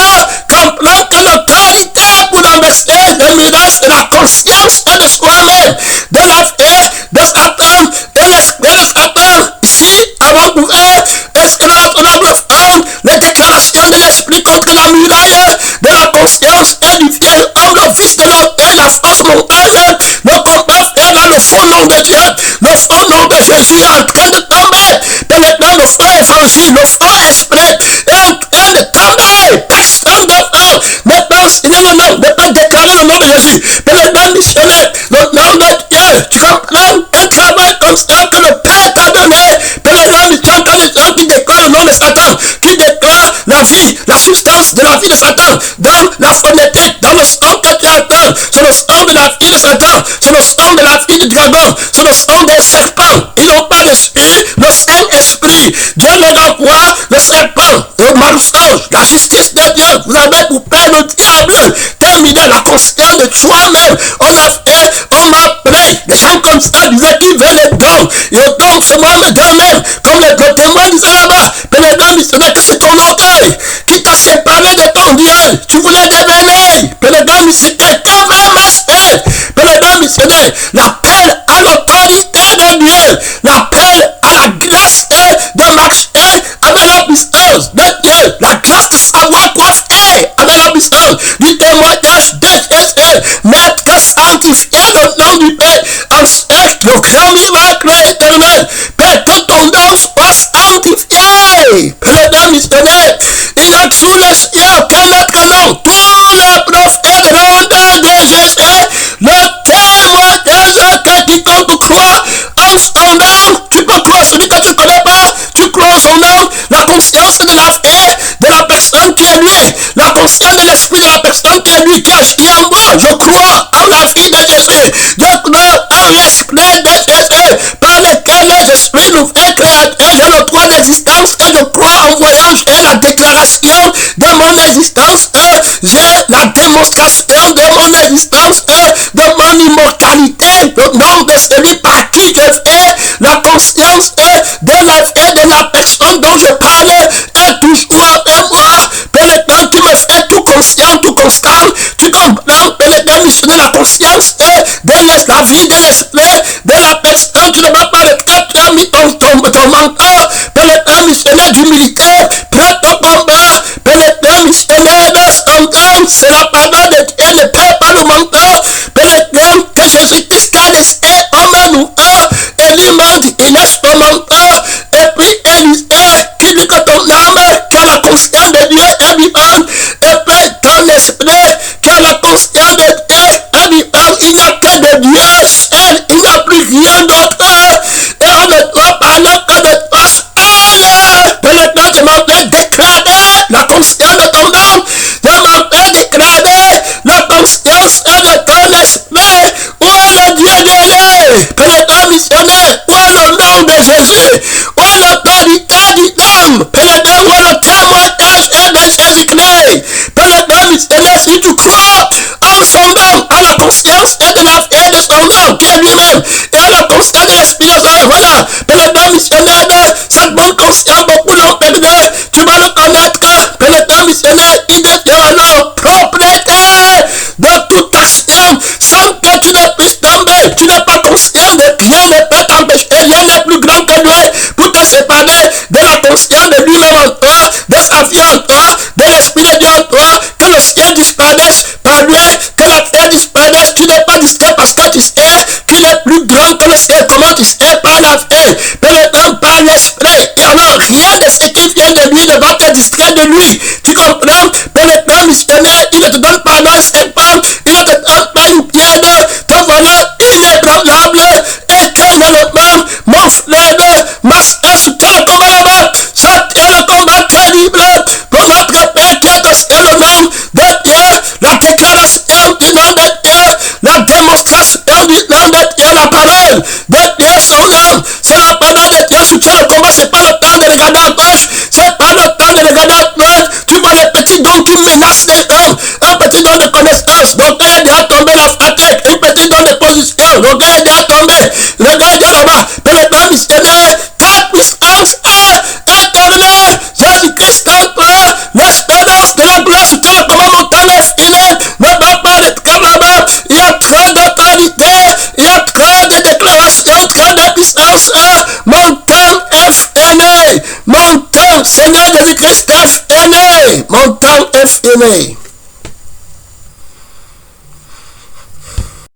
comprend que l'autorité pour investir le mirage de la conscience et de soi-même, de la foi de Satan, de l'esprit de Satan. Ici, avant d'ouvrir, est-ce que notre noble femme, les déclarations de l'esprit contre la muraille de la conscience et du vieil homme, le vice de l'orgueil, la fausse montagne, le combat fait dans le faux nom de Dieu, le faux nom de Jésus est en train de tomber. Pèlerin, le faux évangile, le faux esprit est en train de tomber. Personne d'enfant ne peut signer le nom, ne peut déclarer le nom de Jésus. Pèlerin missionnaire, le nom de Dieu, tu comprends? Un travail comme ça que le Père t'a donné. Pèlerin missionnaire, quand les gens qui déclarent le nom de Satan, qui déclarent la vie, la substance de la vie de Satan, dans la phonétique, dans le son que tu entends, c'est le son de la vie de Satan, c'est le son de la vie du dragon, c'est le son des serpents. Ils n'ont pas d'esprit, le Saint-Esprit. Dieu leur envoie le serpent, le mensonge, la justice de Dieu. Vous avez pour père le diable. Terminer la conscience de toi-même. On a fait, on m'a pris. Les gens comme ça disaient qu'ils veulent les dons. Et le don, c'est moi me donne même. Comme le témoin disait là-bas. Pèlerin missionnaire, que c'est ton orgueil qui t'a séparé de ton Dieu. Tu voulais devenir pèlerin missionnaire. Quand même, master. Pèlerin missionnaire, l'appel à l'autorité de Dieu. L'appel à la grâce de marcher avec la puissance de Dieu. La grâce de savoir quoi faire avec la puissance du témoignage de Jésus. Maître sanctifié le nom du Père. Ensuite, le grand miracle éternel. Père, que ton nom soit sanctifié. Pèlerin missionnaire, il y a sous les cieux quel autre nom. Tous les prophètes rendent de Jésus le témoignage que quiconque croit en son nom. Tu peux croire celui que tu ne connais pas. Tu crois en son nom. La conscience de la foi de la personne qui est lui. La conscience de l'esprit de la personne qui est lui, qui agit en moi. Je crois en la vie de Jésus. Je crois en l'esprit de Jésus par lequel les esprits nous fait créateur. J'ai le droit d'existence et je crois en voyage et la déclaration de mon existence. J'ai la démonstration de mon existence, de mon immortalité. Le nom de celui par qui je fais la conscience de la personne dont je parle est toujours avec moi. Pèlerin, tu me fais tout conscient, tout constant. Tu comprends? Pèlerin missionnaire, la conscience de la vie de l'esprit de la personne. Tu ne vas pas le tête, tu as mis ton mentor. Pèlerin missionnaire d'humilité, prêt au combat. Pèlerin missionnaire de santé, c'est la parole de Dieu, ne paie pas le mentor. Pèlerin, que Jésus-Christ a laissé homme nous et lui-même dit, il laisse ton mentor. Et puis Élisée qui dit que ton âme, qui a la conscience de Dieu est vivante, et puis ton esprit, qui a la conscience de Dieu est vivante. Il n'y a que de Dieu seul, il n'y a plus rien d'autre. Et on ne doit parler que de toi seul. Pèlerin, je m'en vais déclarer la conscience de ton nom. Je m'en vais déclarer la conscience de ton la conscience de lui-même en toi, de sa vie en toi, de l'Esprit de Dieu en toi, que le ciel disparaisse par lui, que la terre disparaisse. Tu n'es pas distrait parce que tu sais qu'il est plus grand que le ciel. Comment tu sais? Par la paix, par l'Esprit. Alors rien de ce qui vient de lui ne va te distraire de lui. Tu comprends? Pour le temps missionnaire, il ne te donne pas un serpent, il ne te donne pas une pierre. Ton bonheur inébranlable, éternellement, mon frère, ma soeur, soutiens le combat là-bas. Soutiens le combat terrible pour notre Père qui est au ciel, au nom de Dieu. La déclaration du nom de Dieu, la démonstration du nom de Dieu, la parole de Dieu, son nom. C'est la parole de Dieu. Soutiens le combat. C'est pas le temps de regarder à gauche. C'est pas le temps de regarder à droite. Tu vois les petits dons, tu menaces les hommes. Un petit don de connaissance. Donc là, il est déjà tombé la fatigue. Un petit don de position. Donc là, il est déjà tombé. Regarde là-bas. Pour le temps missionnaire, ta puissance est éternelle. Jésus-Christ en toi. L'espérance de la gloire. Soutiens le combat. Montagne effilée. Ne bat pas les câbles là-bas. Il y a trop d'autorité. Il y a trop de déclarations. Trop de puissance. Mon temps est fini. Mon temps, Seigneur Jésus-Christ, est fini. Mon temps est fini.